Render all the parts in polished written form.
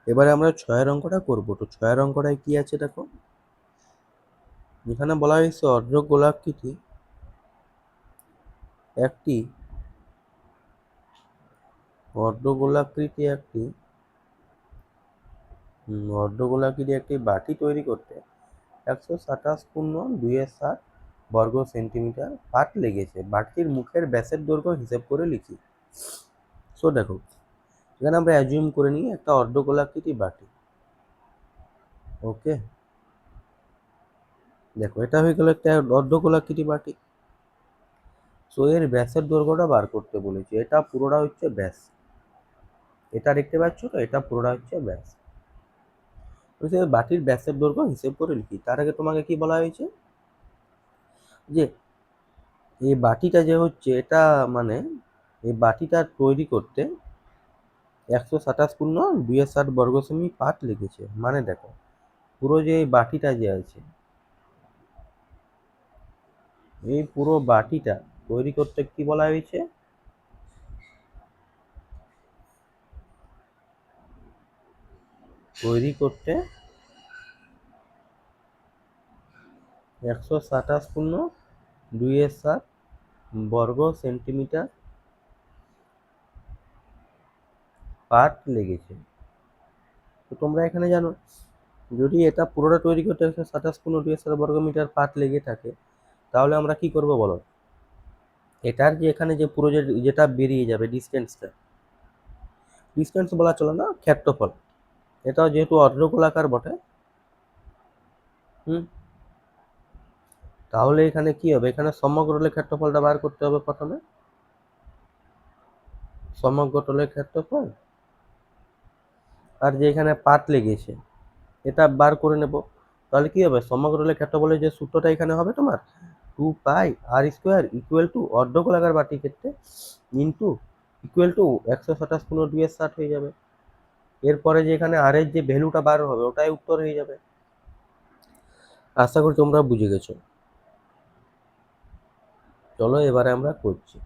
এবারে আমরা ছয়ের অঙ্কটা করবো। তো ছয়ের অঙ্কটায় কি আছে দেখো, এখানে বলা হয়েছে অর্ধগোলাকৃতি একটি অর্ধগোলাকৃতি একটি অর্ধগোলাকৃতি একটি বাটি তৈরি করতে 127 × 2 × 7 বর্গ সেন্টিমিটার পাট লেগেছে। বাটির মুখের ব্যাসের দৈর্ঘ্য হিসেব করে লিখি। সো দেখো, এখানে আমরা অ্যাজিউম করে নিই একটা অর্ধগোলাকৃতি বাটি। ওকে, দেখো এটা হয়ে গেল একটা অর্ধগোলাকৃতি বাটি। সো এর ব্যাসের দৈর্ঘ্যটা বার করতে বলেছি। এটা পুরোটা হচ্ছে ব্যাস, এটা দেখতে পাচ্ছ তো, এটা পুরোটা হচ্ছে ব্যাস। বাটির ব্যাসের দৈর্ঘ্য হিসেব করে লিখি। তার আগে তোমাকে কি বলা হয়েছে, যে এই বাটিটা যে হচ্ছে এটা মানে এই বাটিটা তৈরি করতে 127 × 2 × 7 বর্গ সেমি পাট লেগেছে। মানে দেখো, পুরো যে এই বাটিটা যে আছে, এই পুরো বাটিটা তৈরি করতে কি বলা হয়েছে, তৈরি করতে 127 × 2 × 7 বর্গ সেন্টিমিটার পাট লেগেছে। তো তোমরা এখানে জানো, যদি এটা পুরোটা তৈরি করতে 127 × 2 × 7 বর্গ মিটার পাট লেগে থাকে, তাহলে আমরা কি করব বলো, এটার যে এখানে যে পুরো যেটা বেরিয়ে যাবে ডিস্টেন্স বলা চলে না, ক্ষেত্রফল, এটাও যেহেতু অর্ধগোলাকার বটে, তাহলে এখানে কি হবে, এখানে সমগ্র তলের ক্ষেত্রফলটা বার করতে হবে প্রথমে। সমগ্র তলের ক্ষেত্রফল আর যে এখানে পাট লেগেছে এটা বার করে নেব। তাহলে কি হবে, সমগ্র তলের ক্ষেত্রফলের যে সূত্রটা এখানে হবে তোমার 2πr² অর্ধগোলাকার বাটির ক্ষেত্রে ইন্টু ইকুয়াল টু 127 × 2 × 7 হয়ে যাবে। এরপরে যে এখানে আর এর যে ভ্যালুটা বার হবে ওটাই উত্তর হয়ে যাবে। আশা করি তোমরা বুঝে গেছো। চলো এবারে আমরা করছি।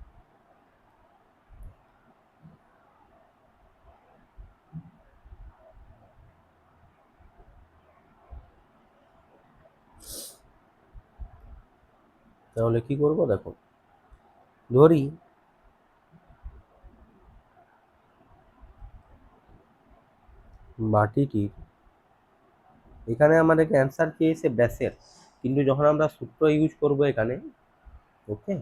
তাহলে কি করব দেখো, ধরি বাটিটির, এখানে আমাদেরকে অ্যান্সার চেয়েছে ব্যাসের, কিন্তু যখন আমরা সূত্র ইউজ করব এখানে, ওকে,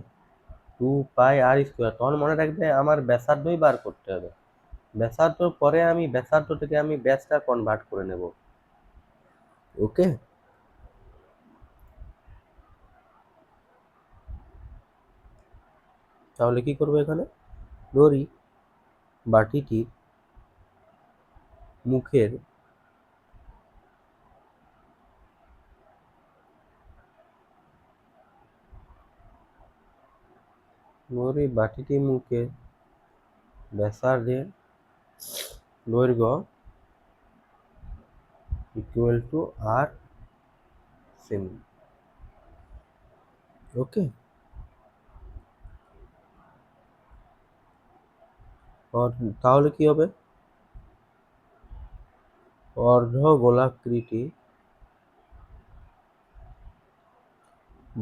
2πr², তখন মনে রাখবে আমার ব্যাসার্ধই বার করতে হবে। ব্যাসার্ধ পরে আমি ব্যাসার্ধ থেকে আমি ব্যাসটা কনভার্ট করে নেব। ওকে, তাহলে কি করবো, এখানে ধরি বাটিটির মুখের ব্যাসার্ধের দৈর্ঘ্য ইকুয়াল টু r সেমি। ওকে, তাহলে কি হবে, অর্ধগোলাকৃতি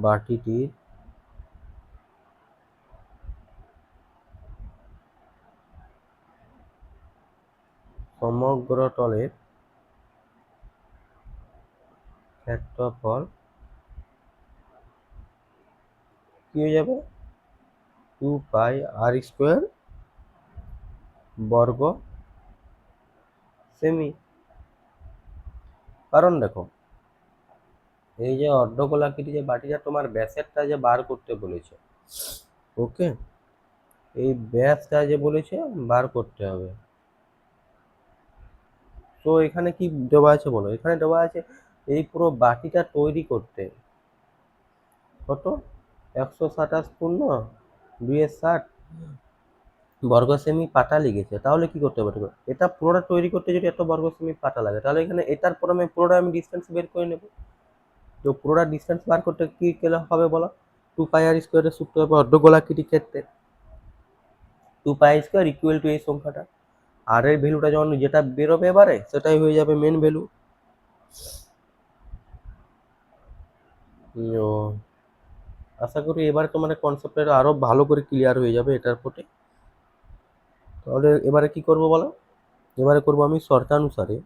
বাটিটির সমগ্র তলের ক্ষেত্রফল কি হয়ে যাবে, 2πr² বর্গ সেমি। কারণ দেখো, এই যে অর্ধগোলাকৃতি যে বাটিটা তোমার ব্যাসেরটা যে বার করতে বলেছে, ওকে, এই ব্যাসটা যে বলেছে বার করতে হবে। তো এখানে কি দেওয়া আছে বলো, এখানে দেওয়া আছে এই পুরো বাটিটা তৈরি করতে কত, 127 × 2 × 7 বর্গ সেমি পাটা লেগেছে। তাহলে কি করতে হবে, এটা পুরোটা তৈরি করতে যদি এত বর্গ সেমি পাটা লাগে, তাহলে এখানে এটার পর আমি পুরোটা ডিস্টেন্স বের করে নেব। তো পুরোটা ডিস্টেন্স বার করতে কি হবে বলো, 2πr² সূত্র হবে অর্ধগোলাকৃতি ক্ষেত্রে 2πr² ইকুয়াল টু এই সংখ্যাটা। আর এর ভ্যালুটা যখন যেটা বেরোবে এবারে সেটাই হয়ে যাবে মেন ভ্যালু। আশা করি এবারে তোমার কনসেপ্টটা আরো ভালো করে ক্লিয়ার হয়ে যাবে এটার প্রতি। তাহলে এবারে কি করব বলো, এবারে করব আমি শর্তানুসারে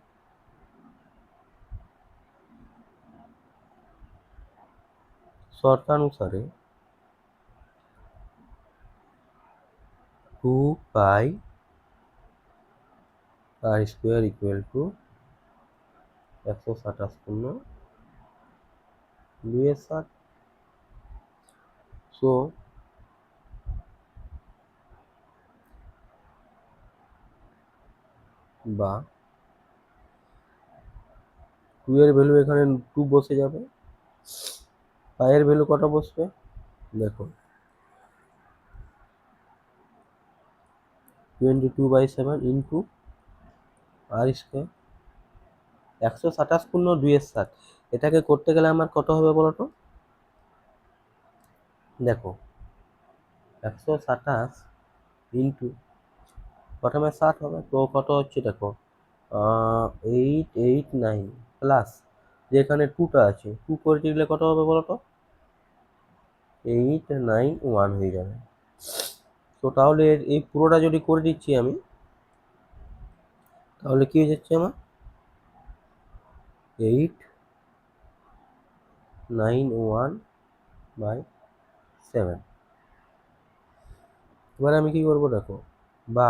শর্তানুসারে 2 পাই আর স্কোয়ার ইকুয়াল টু 127 পূর্ণ 2/7। সো বা 2 এর ভ্যালু এখানে 2 বসে যাবে, পাই এর ভ্যালু কত বসবে দেখো 22/7 ইন্টু আর স্কোয়ার 127 পূর্ণ 2/7। এটাকে করতে গেলে আমার কত হবে বলো তো, দেখো 127 ইন্টু প্রথমে 7 হবে, তো কত হচ্ছে দেখো 889 প্লাস যে এখানে 2টা আছে 2 করে দিলে কত হবে বলো তো 891 হয়ে যাবে। তো তাহলে এই পুরোটা যদি করে দিচ্ছি আমি, তাহলে কি হয়ে যাচ্ছে আমার 891/7। এবারে আমি কি করবো দেখো, বা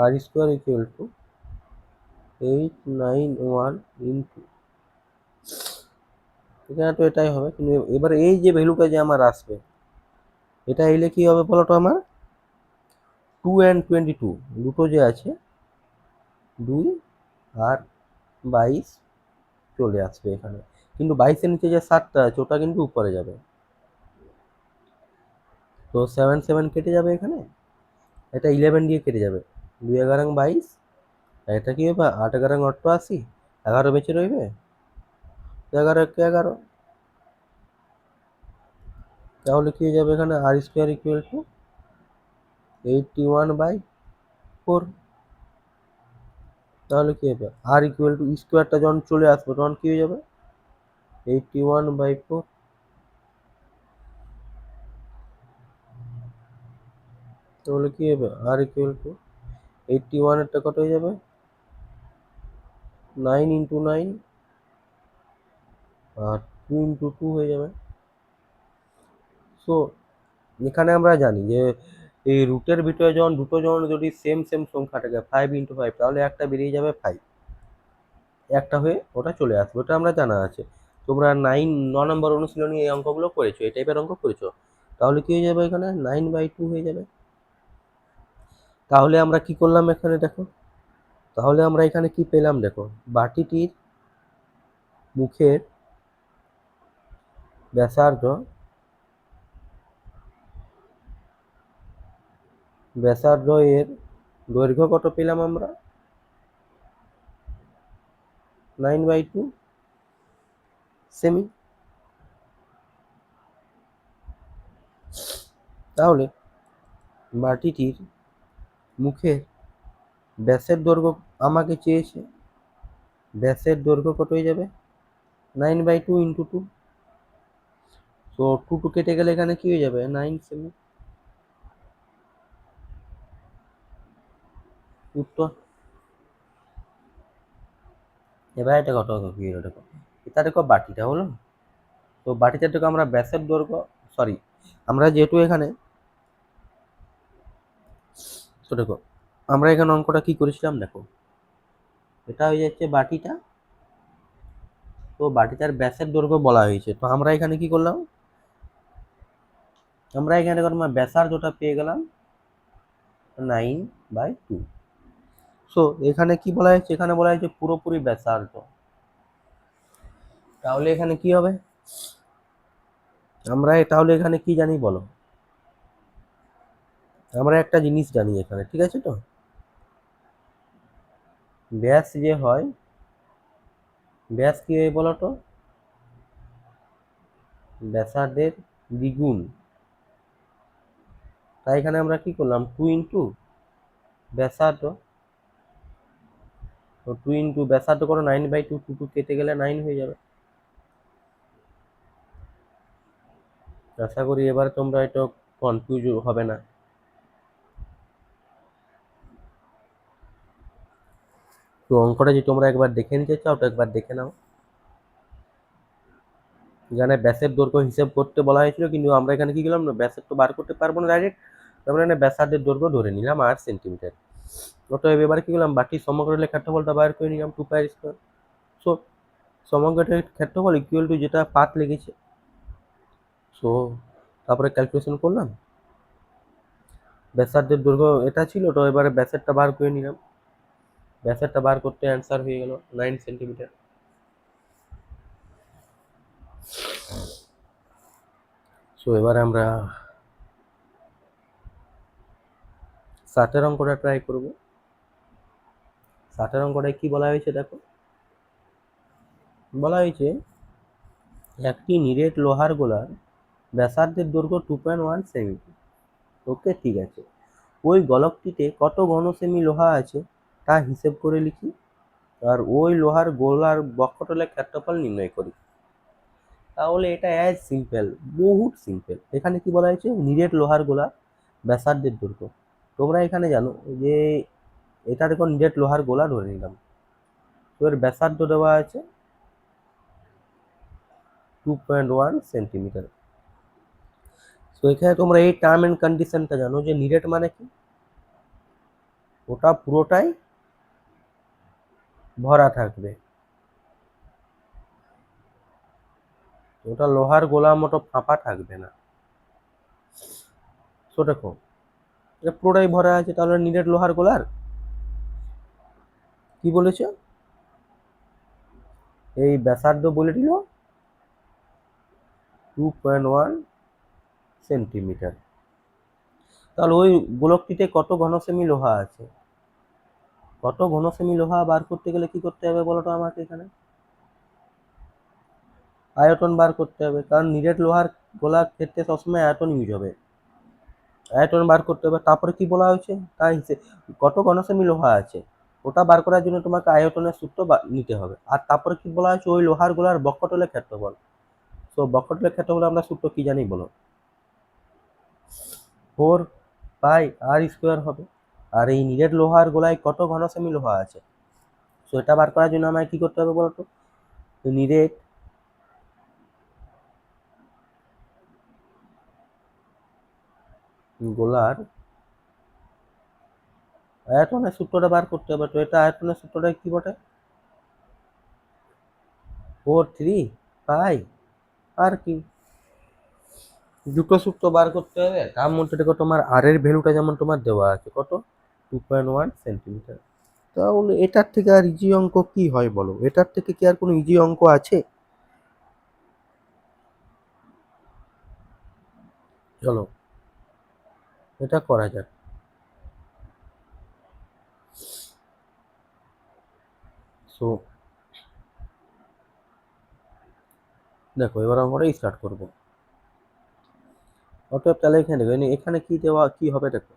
আর স্কোয়ার ইকুয়াল টু 891 ইন্টু, এখানে তো এটাই হবে, কিন্তু এবারে এই যে ভ্যালুটা যে আমার আসবে এটা এলে কি হবে বলো তো আমার 2 and 22 দুটো যে আছে 2 আর 22 চলে আসবে এখানে, কিন্তু 22-এর নিচে যে 7টা আছে ওটা কিন্তু উপরে যাবে। তো 7 7 কেটে যাবে এখানে, এটা 11 দিয়ে কেটে যাবে, 2 11 22, আর এটা কি হবে 8 11 88, 11 বেঁচে রইবে, 11 তাহলে কি হয়ে যাবে এখানে আর স্কোয়ার ইকুয়াল টু 81/4। তাহলে কি হবে আর ইকুয়াল টু স্কোয়ারটা যখন চলে আসবে তখন কি হয়ে যাবে 81/4। তাহলে কি হবে আর ইকুয়াল টু 81-এরটা কত হয়ে যাবে 9 ইন্টু 9 আর 2 ইন্টু 2 হয়ে যাবে। সো এখানে আমরা জানি যে এই রুটের ভিতরে যখন দুটো যখন যদি সেম সেম সংখ্যা থাকে 5 × 5, তাহলে একটা বেরিয়ে যাবে 5, একটা হয়ে ওটা চলে আসবে, ওটা আমরা জানা আছে। তোমরা 9 নম্বর অনুশীলনী এই অঙ্কগুলো করেছো, এই টাইপের অঙ্ক করেছো। তাহলে কি হয়ে যাবে এখানে 9/2 হয়ে যাবে। তাহলে আমরা কি করলাম এখানে দেখো, তাহলে আমরা এখানে কি পেলাম দেখো, বাটিটির মুখের ব্যাসার্ধ এর দৈর্ঘ্য কত পেলাম আমরা 9/2 সেমি। তাহলে বাটিটির মুখের ব্যাসের দৈর্ঘ্য আমাকে চেয়েছে, ব্যাসের দৈর্ঘ্য কত হয়ে যাবে 9/2 ইন্টু 2। তো 2 কেটে গেলে এখানে কি হয়ে যাবে 9 সেমি উত্তর। এবার এটা কত কি হলো দেখো, এটা দেখো বাটিটা হলো, তো বাটিটা দেখো আমরা ব্যাসের দৈর্ঘ্য, সরি আমরা যেহেতু এখানে, তো দেখো আমরা এখানে অঙ্কটা কি করেছিলাম দেখো, এটা হয়ে যাচ্ছে বাটিটা, তো বাটিটার ব্যাসের দৈর্ঘ্য বলা হয়েছে, তো আমরা এখানে কি করলাম, আমরা এখানে তোমার ব্যাসার্ধটা পেয়ে গেলাম 9/2। সো এখানে কি বলা হয়েছে, এখানে বলা হয়েছে পুরোপুরি ব্যাসার্ধ। তাহলে এখানে কি হবে, আমরা তাহলে এখানে কি জানি বলো, আমরা একটা জিনিস জানি এখানে, ঠিক আছে তো, ব্যাস যে হয়, ব্যাস কি হয় বলো তো, ব্যাসার্ধের দ্বিগুণ। তাই এখানে আমরা কি করলাম 2 ইন্টু ব্যাসার্ধ, তো 2 ইন্টু ব্যাসার্ধ করো 9/2, 2 কেটে গেলে 9 হয়ে যাবে। আশা করি এবার তোমরা এটা কনফিউজ হবে না। তো অঙ্কটা যে তোমরা একবার দেখে নিতে চাও তো একবার দেখে নাও। এখানে ব্যাসের দৈর্ঘ্য হিসেব করতে বলা হয়েছিল, কিন্তু আমরা এখানে কি করলাম না, ব্যাসের তো বার করতে পারবো না ডাইরেক্ট, আমরা এখানে ব্যাসার্ধের দৈর্ঘ্য ধরে নিলাম 8 সেন্টিমিটার। অতএব এবার কি করলাম, বাকি সমগ্র ক্ষেত্রফলটা বার করে নিলাম 2πr²। সো সমগ্র ক্ষেত্রফল ইকুয়াল টু যেটা পাত লেগেছে, সো তারপরে ক্যালকুলেশন করলাম, ব্যাসার্ধের দৈর্ঘ্য এটা ছিল, তো এবারে ব্যাসেরটা বার করে নিলাম, ব্যাসেরটা বার করতে অ্যান্সার হয়ে গেল 9 সেন্টিমিটার। সো এবার আমরা 7 অঙ্কটা ট্রাই করব। 7 অঙ্কটায় কি বলা হয়েছে দেখো, বলা হয়েছে একটি নিরেট লোহার গোলার ব্যাসার্ধের দৈর্ঘ্য 2.1 সেমি। ওকে, ঠিক আছে। ওই গোলকটিতে কত ঘন সেমি লোহা আছে তা হিসেব করে লিখি, আর ওই লোহার গোলার বক্ষতলের ক্ষেত্রফল নির্ণয় করি। তাহলে এটা অ্যাজ সিম্পল, বহুত সিম্পল। এখানে কি বলা হয়েছে, নিরেট লোহার গোলা ব্যাসার্ধের দৈর্ঘ্য। তোমরা এখানে জানো যে এটা দেখো নিরেট লোহার গোলা ধরে নিলাম, তো এর ব্যাসার্ধ দেওয়া আছে 2.1 সেন্টিমিটার। তো এখানে তোমরা এই টার্ম এন্ড কন্ডিশনটা জানো যে নিরেট মানে কি, ওটা পুরোটাই ভরা থাকবে, ওটা লোহার গোলার মতো ফাঁপা থাকবে না। তো দেখো এটা পুরোটাই ভরা আছে, তাহলে নিরেট লোহার গোলার কি বলেছে, এই ব্যাসার্ধ বলে দিল 2.1 সেন্টিমিটার। তাহলে ওই গোলকটিতে কত ঘন সেমি লোহা আছে, কত ঘন সেমি লোহা বার করতে গেলে কি করতে হবে বলো তো আমাকে, এখানে আয়তন বার করতে হবে, কারণ নিরেট লোহার গোলার ক্ষেত্রে সবসময় আয়তন ইউজ হবে, আয়তন বার করতে হবে। তারপরে কি বলা হয়েছে, তাই কত ঘন সেমি লোহা আছে ওটা বার করার জন্য তোমাকে আয়তনের সূত্র নিতে হবে। আর তারপরে কি বলা হয়েছে, ওই লোহার গোলার বক্ষতলের ক্ষেত্রফল। তো বক্ষতলের ক্ষেত্রফল আমরা সূত্র কি জানি বলো, 4πr² হবে। আর এই নিরেট লোহার গোলায় কত ঘন সেমি লোহা আছে, তো এটা বার করার জন্য আমায় কি করতে হবে বলতো, নিরেট গোলার আয়তনের সূত্রটা বার করতে হবে। তো এটা আয়তনের সূত্রটা কি বটে, 4/3 আর কি, দুটো সূত্র বার করতে হবে। তার মধ্যে দেখো তোমার আর এর ভ্যালুটা যেমন তোমার দেওয়া আছে কত, 2.1 সেন্টিমিটার। তাহলে এটার থেকে আর ইজি অঙ্ক কি হয় বলো, এটার থেকে কি আর কোনো ইজি অঙ্ক আছে? চলো এটা করা যাক। সো দেখো এবার আমরা স্টার্ট করব। অতএব তাহলে এখানে দেখো এখানে কি দেওয়া কি হবে দেখো,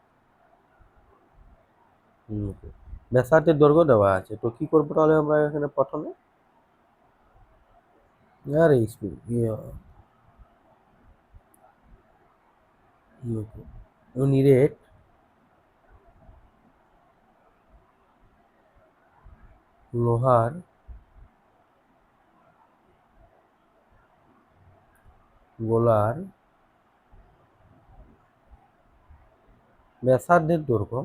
ব্যাসার্ধের দৈর্ঘ্য দেওয়া আছে, তো কি করবো তাহলে আমরা এখানে প্রথমে, আরে নিরেট লোহার গোলার ব্যাসার্ধের দৈর্ঘ্য,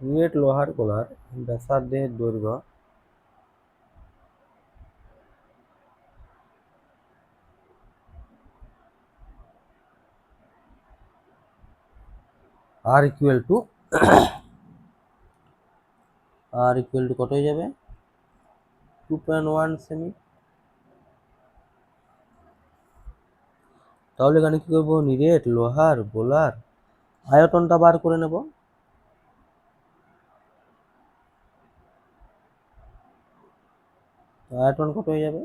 নিরেট লোহার গোলার ব্যাসার্ধের দৈর্ঘ্য আর ইকুয়াল টু কত হয়ে যাবে, 2.1 সেমি। তাহলে এখানে কি করবো, নিরেট লোহার গোলার আয়তনটা বার করে নেব। আয়তন কত হয়ে যাবে,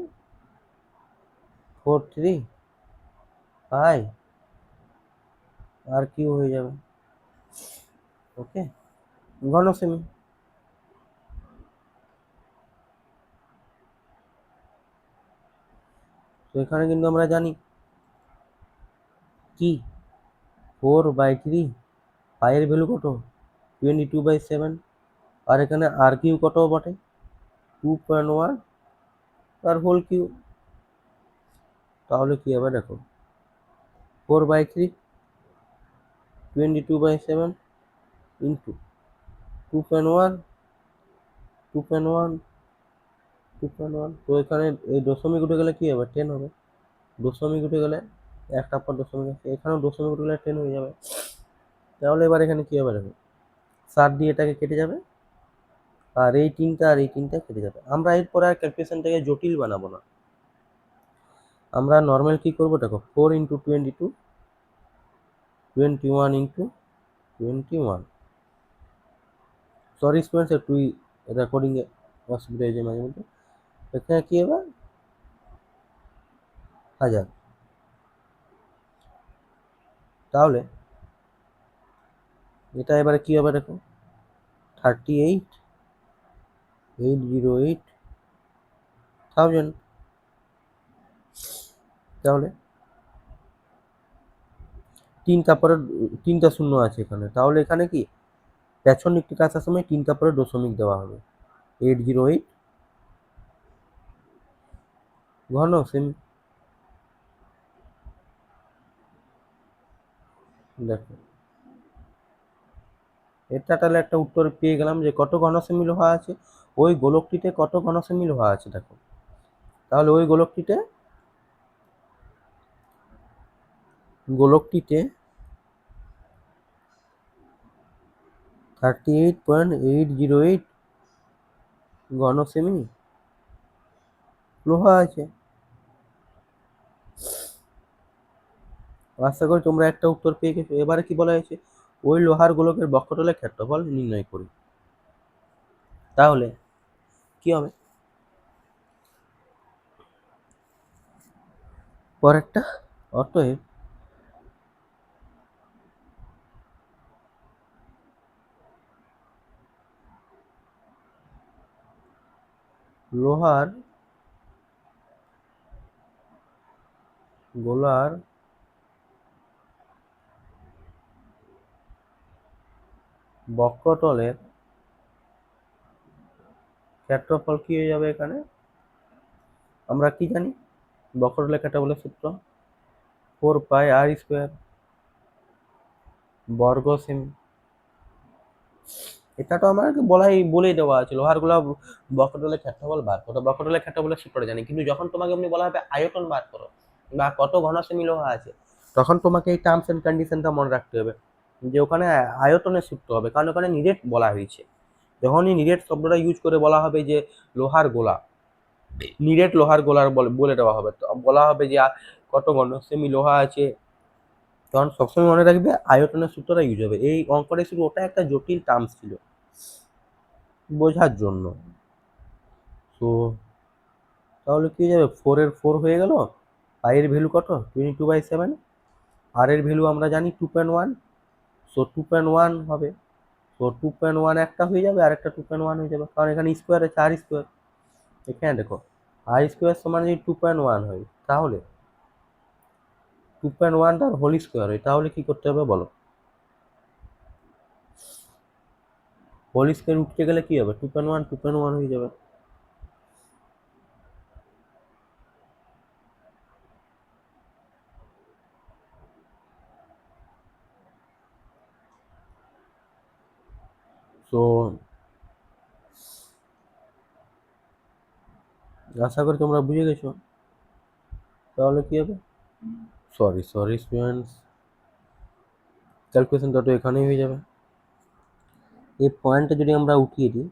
4/3 আর কিউ হয়ে যাবে। ওকে, ঘন সেমি। তো এখানে কিন্তু আমরা জানি কি 4/3 পায়ের ভ্যালু কত 22/7, আর এখানে আর কিউ কত বটে 2.1 তার হোল কিউ। তাহলে কি হবে দেখো 4/3 22/7 ইন্টু 2.1 2.1 2.1। তো এখানে এই দশমিক উঠে গেলে কি হবে 10 হবে, দশমিক উঠে গেলে একটা পর দশমিক আছে, এখানেও দশমিক উঠে গেলে 10 হয়ে যাবে। তাহলে এবার এখানে কি হবে দেখো 7 দিয়ে এটাকে কেটে যাবে, আর এই তিনটা আর এই তিনটা কেটে যাবে। আমরা এরপরে আর ক্যালকুলেশনটাকে জটিল বানাবো না, আমরা নর্মাল কি করবো দেখো 4 ইন্টু 22 21 ইন্টু 21। সরি স্টুডেন্টস, একটু রেকর্ডিংয়ে অসুবিধা হয়েছে মাঝে মধ্যে। এখানে কি হবে 1000। তাহলে এটা এবারে কি হবে দেখো 38,808,000। তাহলে তিনটা শূন্য আছে এখানে, তাহলে এখানে কি পেছন দিকটিতে আসার সময় তিনটা পরে দশমিক দেওয়া হবে 808 ঘন সেমি। দেখো এটা তাহলে একটা উত্তর পেয়ে গেলাম যে কত ঘন সেমি লোহা আছে, ওই গোলকটিতে কত ঘন সেমি লোহা আছে দেখো। তাহলে ওই গোলকটিতে 38.808 ঘন সেমি লোহা আছে। আশা করি তোমরা একটা উত্তর পেয়ে গেছো। এবারে কি বলা হয়েছে ওই লোহার গোলকের বক্ষতলের ক্ষেত্রফল নির্ণয় করি। তাহলে কি হবে পরেরটা, অতএব লোহার গোলার বক্ষতলের ক্ষেত্রফল কি হয়ে যাবে, এখানে আমরা কি জানি বক্ষতলের ক্ষেত্রফলের সূত্র 4πr² বর্গ সেমি। এটা তো আমার বলেই দেওয়া আছে লোহার গোলা বক্ষতলের ক্ষেত্রফল বার করো, বক্ষতলের ক্ষেত্রফলের সূত্রটা জানি, কিন্তু যখন তোমাকে এমনি বলা হবে আয়তন বার করো বা কত ঘন সেমি লোহা আছে, তখন তোমাকে এই টার্মস এন্ড কন্ডিশনটা মনে রাখতে হবে যে ওখানে আয়তনের সূত্র হবে, কারণ ওখানে নিরেট বলা হয়েছে। যখনই নিরেট শব্দটা ইউজ করে বলা হবে যে লোহার গোলা, নিরেট লোহার গোলার বলে দেওয়া হবে, তো বলা হবে যে কত ঘন সেমি লোহা আছে, তখন সবসময় মনে রাখবে আয়তনের সূত্রটা ইউজ হবে। এই অঙ্কটা শুধু ওটা একটা জটিল টার্মস ছিল বোঝার জন্য। তো তাহলে কি হয়ে যাবে 4 হয়ে গেল, আই এর ভ্যালু কত 22/7, আর এর ভ্যালু আমরা জানি 2.1, সো 2.1 হবে। তো 2.1 একটা হয়ে যাবে আর একটা 2.1 হয়ে যাবে, কারণ এখানে স্কোয়ার আছে আর স্কোয়ার। এখানে দেখো আর স্কোয়ার সমান যদি 2.1 হয়, তাহলে 2.1 তার হোল স্কোয়ার হয়, তাহলে কি করতে হবে বলো, হোল স্কোয়ার উঠতে গেলে কি হবে 2.1 হয়ে যাবে। তো আশা করি তোমরা বুঝে গেছো। তাহলে কি হবে, সরি স্টুডেন্টস, ক্যালকুলেশনটা তো এখানেই হয়ে যাবে। এই পয়েন্টটা যদি আমরা উঠিয়ে দিই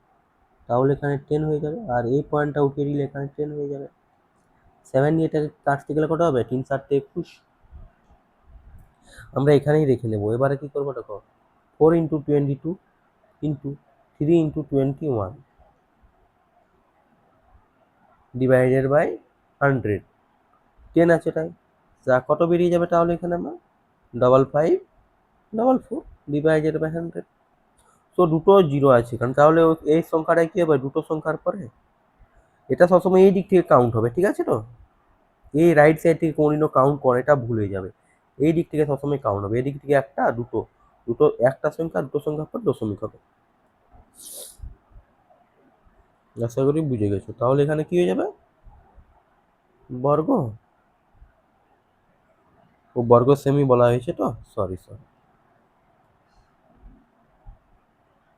তাহলে এখানে 10 হয়ে যাবে, আর এই পয়েন্টটা উঠিয়ে দিলে এখানে 10 হয়ে যাবে। 7 দিয়ে এটাকে কাটতে গেলে কত হবে 3 7 21, আমরা এখানেই রেখে নেবো। এবারে কি করবো দেখো 4 into 22 into 3 into 21 divided by 100, 10 আছে তাই, যা কত বেরিয়ে যাবে তাহলে এখানে আমরা 5544 ডিভাইডেড বাই 100। তো দুটো জিরো আছে এখানে, তাহলে এই সংখ্যাটাই কি হবে দুটো সংখ্যার পরে। এটা সবসময় এই দিক থেকে কাউন্ট হবে, ঠিক আছে? তো এই রাইট সাইড থেকে কোনোদিনও কাউন্ট করে, এটা ভুল হয়ে যাবে। এই দিক থেকে সবসময় কাউন্ট হবে, এই দিক থেকে একটা দুটো, দুটো একটা সংখ্যা দুটো সংখ্যার পর দশমিক হবে। আশা করি বুঝে গেছো। তাহলে এখানে কি হয়ে যাবে বর্গ, ও বর্গ সেমি বলা হয়েছে তো, সরি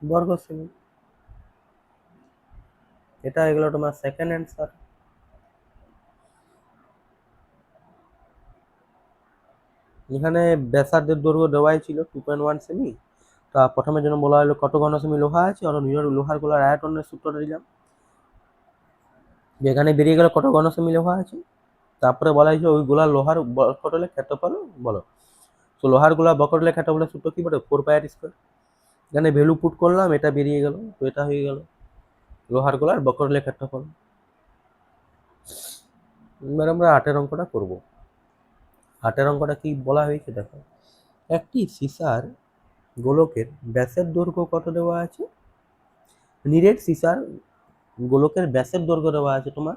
বর্গ সেমি, এটা হয়ে গেল তোমার সেকেন্ড অ্যান্সার। এখানে ব্যাসার্ধের দৈর্ঘ্য দেওয়াই ছিল 2.1 সেমি। তা প্রথমের জন্য বলা হলো কত ঘন সেমি লোহা আছে, আর লোহার গোলার আয়তনের সূত্রটা দিলাম, যেখানে বেরিয়ে গেল কত ঘন সেমি লোহা আছে। তারপরে বলা হয়েছে ওই গোলার লোহার বকটলের ক্ষেত্রফল বলো। তো লোহার গোলার বকটলের ক্ষেত্রফলের সূত্র কি বলে 4πr²। এখানে ভ্যালু পুট করলাম, এটা বেরিয়ে গেল, তো এটা হয়ে গেল লোহার গোলার বকটলের ক্ষেত্রফল। এবার আমরা 8 অঙ্কটা করব। 8 অঙ্কটা কি বলা হয়েছে দেখো, একটি সীসার গোলকের ব্যাসের দৈর্ঘ্য কত দেওয়া আছে। নিরেট সীসার গোলকের ব্যাসের দৈর্ঘ্য দেওয়া আছে তোমার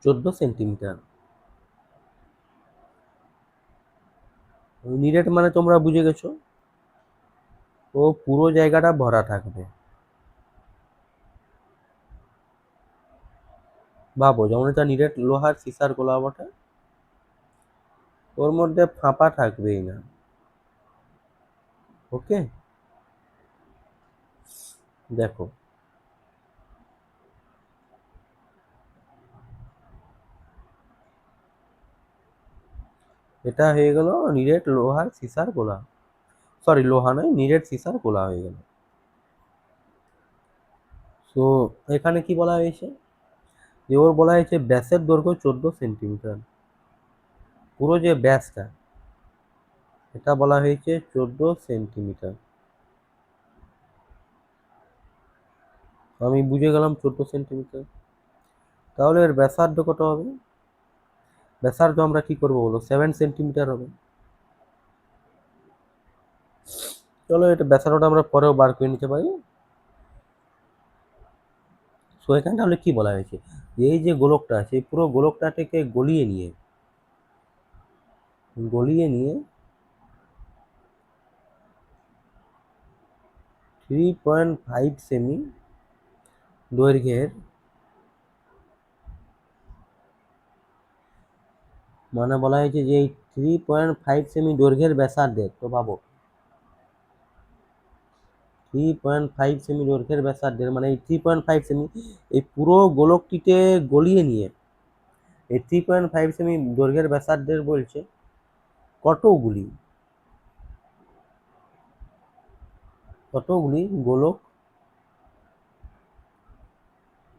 14 সেন্টিমিটার। নিরেট মানে তোমরা বুঝে গেছো, ও পুরো জায়গাটা ভরা থাকবে। ভাবো যেমন এটা নিরেট লোহার সীসার গোলা বটে, ওর মধ্যে ফাঁপা থাকবেই না। ওকে, দেখো এটা হয়ে গেল নিরেট লোহার সীসার গোলা, সরি লোহা নয়, নিরেট সীসার গোলা হয়ে গেল। তো এখানে কি বলা হয়েছে, যে ওর বলা হয়েছে ব্যাসের দৈর্ঘ্য 14 সেন্টিমিটার। পুরো যে ব্যাসটা, এটা বলা হয়েছে 14 সেন্টিমিটার। আমি বুঝে গেলাম 14 সেন্টিমিটার। তাহলে এর ব্যাসার্ধ কত হবে, ব্যাসার্ধ আমরা কি করবো বলো 7 সেন্টিমিটার হবে। চলো এটা ব্যাসার্ধটা আমরা পরেও বার করে নিতে পারি। সো এখানে তাহলে কি বলা হয়েছে, এই যে গোলকটা আছে এই পুরো গোলকটাকে গলিয়ে নিয়ে 3.5 সেমি দৈর্ঘ্যের, মানে বলা হয়েছে যে এই 3.5 সেমি দৈর্ঘ্যের ব্যাসার্ধের, তো ভাবো 3.5 সেমি দৈর্ঘ্যের ব্যাসার্ধের মানে এই 3.5 সেমি এই পুরো গোলকটিকে গলিয়ে নিয়ে এই 3.5 সেমি দৈর্ঘ্যের ব্যাসার্ধের বলছে কতগুলি গোলক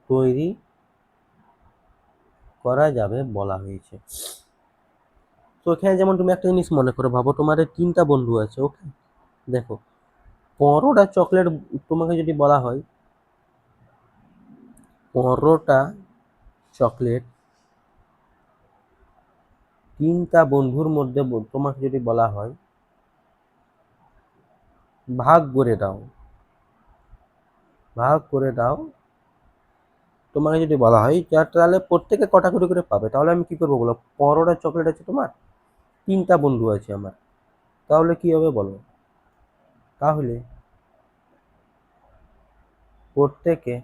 তৈরি করা যাবে বলা হয়েছে। তো এখানে যেমন তুমি একটা জিনিস মনে করো, ভাবো তোমার 3টা বন্ধু আছে, ওকে। দেখো 15টা চকলেট তোমাকে যদি বলা হয়, 15টা চকলেট 3টা বন্ধুর মধ্যে তোমাকে যদি বলা হয় ভাগ করে দাও, ভাগ করে দাও, তোমাকে যদি বলা হয় তাহলে প্রত্যেকে কটা করে পাবে, তাহলে আমি কি করবো বলো, 15টা চকলেট আছে তোমার, 3টা বন্ধু আছে আমার, তাহলে কি হবে বলো, তাহলে প্রত্যেকে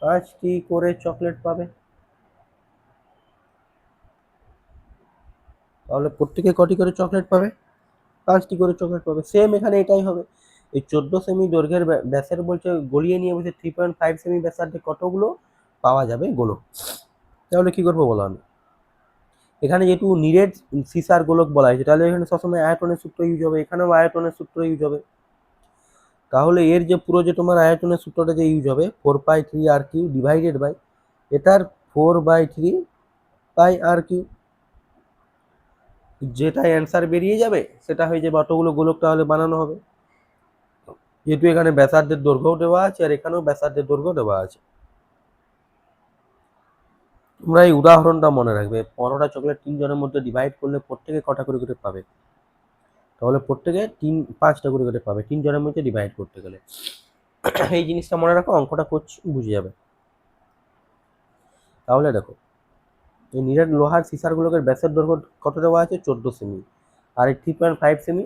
5টি করে চকলেট পাবে। তাহলে প্রত্যেকে কটি করে চকলেট পাবে, 5টি করে চকলেট পাবে। সেম এখানে এটাই হবে, এই 14 সেমি দৈর্ঘ্যের ব্যাসের বলছে গলিয়ে নিয়ে বলছে 3.5 সেমি ব্যাসার্ধে কতগুলো পাওয়া যাবে গোলক। তাহলে কি করবো বলো, আমি এখানে যেহেতু নিরেট সিসার গোলক বলা হয়েছে, তাহলে এখানে সবসময় আয়তনের সূত্র ইউজ হবে, এখানেও আয়তনের সূত্র ইউজ হবে। তাহলে এর যে পুরো যে তোমার আয়তনের সূত্রটা যে ইউজ হবে 4π3r³ ডিভাইডেড বাই এটার 4/3πr³, যেটা অ্যান্সার বেরিয়ে যাবে সেটা হয়ে যাবে অতগুলো গোলক তাহলে বানানো হবে। যেহেতু এখানে ব্যাসার্ধের দৈর্ঘ্যও দেওয়া আছে আর এখানেও ব্যাসার্ধের দৈর্ঘ্য দেওয়া আছে। তোমরা এই উদাহরণটা মনে রাখবে, 15টা চকলেট 3 জনের মধ্যে ডিভাইড করলে প্রত্যেকে কটা করে পাবে। তাহলে প্রত্যেকে 5টা করে করে পাবে 3 জনের মধ্যে ডিভাইড করতে গেলে। এই জিনিসটা মনে রাখো, অঙ্কটা করছি বুঝে যাবে। তাহলে দেখো, এই নিরেট লোহার সিসারগুলোকে ব্যাসের দৈর্ঘ্য কত দেওয়া আছে? 14 সেমি। আর এই 3.5 সেমি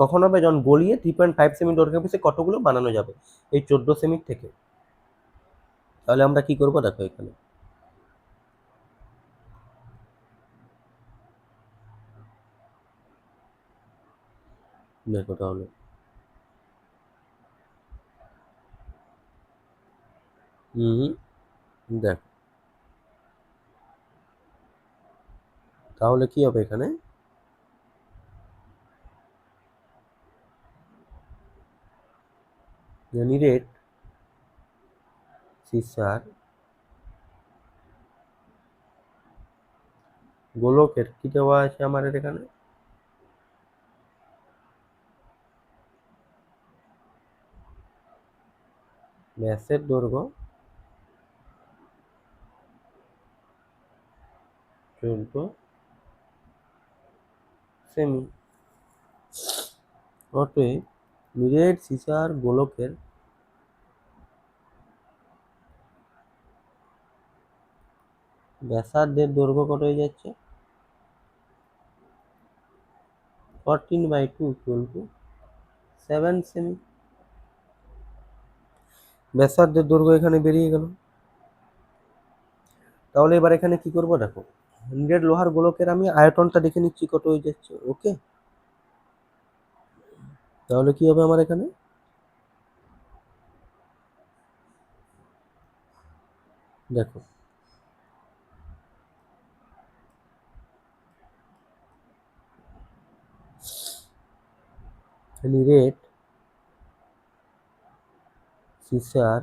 কখন হবে? যখন গলিয়ে 3.5 সেমি দৈর্ঘ্যের পিছে কতগুলো বানানো যাবে? এই 14 সেমির থেকে। তাহলে আমরা কি করব দেখো, এখানে দেখো তাহলে দেখো তাহলে কি হবে এখানে? নিরেট সিসার গোলকের কি দেওয়া আছে আমাদের এখানে? ব্যাসের দৈর্ঘ্য 14 সেমি। অতএব নিরেট সিসার গোলকের ব্যাসার্ধের দৈর্ঘ্য কত হয়ে যাচ্ছে? 14/2 = 7 সেমি। ব্যাসার্ধের দৈর্ঘ্য এখানে বেরিয়ে গেল। তাহলে এবার এখানে কি করব দেখো, নিরেট লোহার গোলকের আমি আয়তনটা দেখে নিচ্ছি কত হয়ে যাচ্ছে। ওকে, তাহলে কি হবে আমার এখানে? দেখো, নিরেট সিসার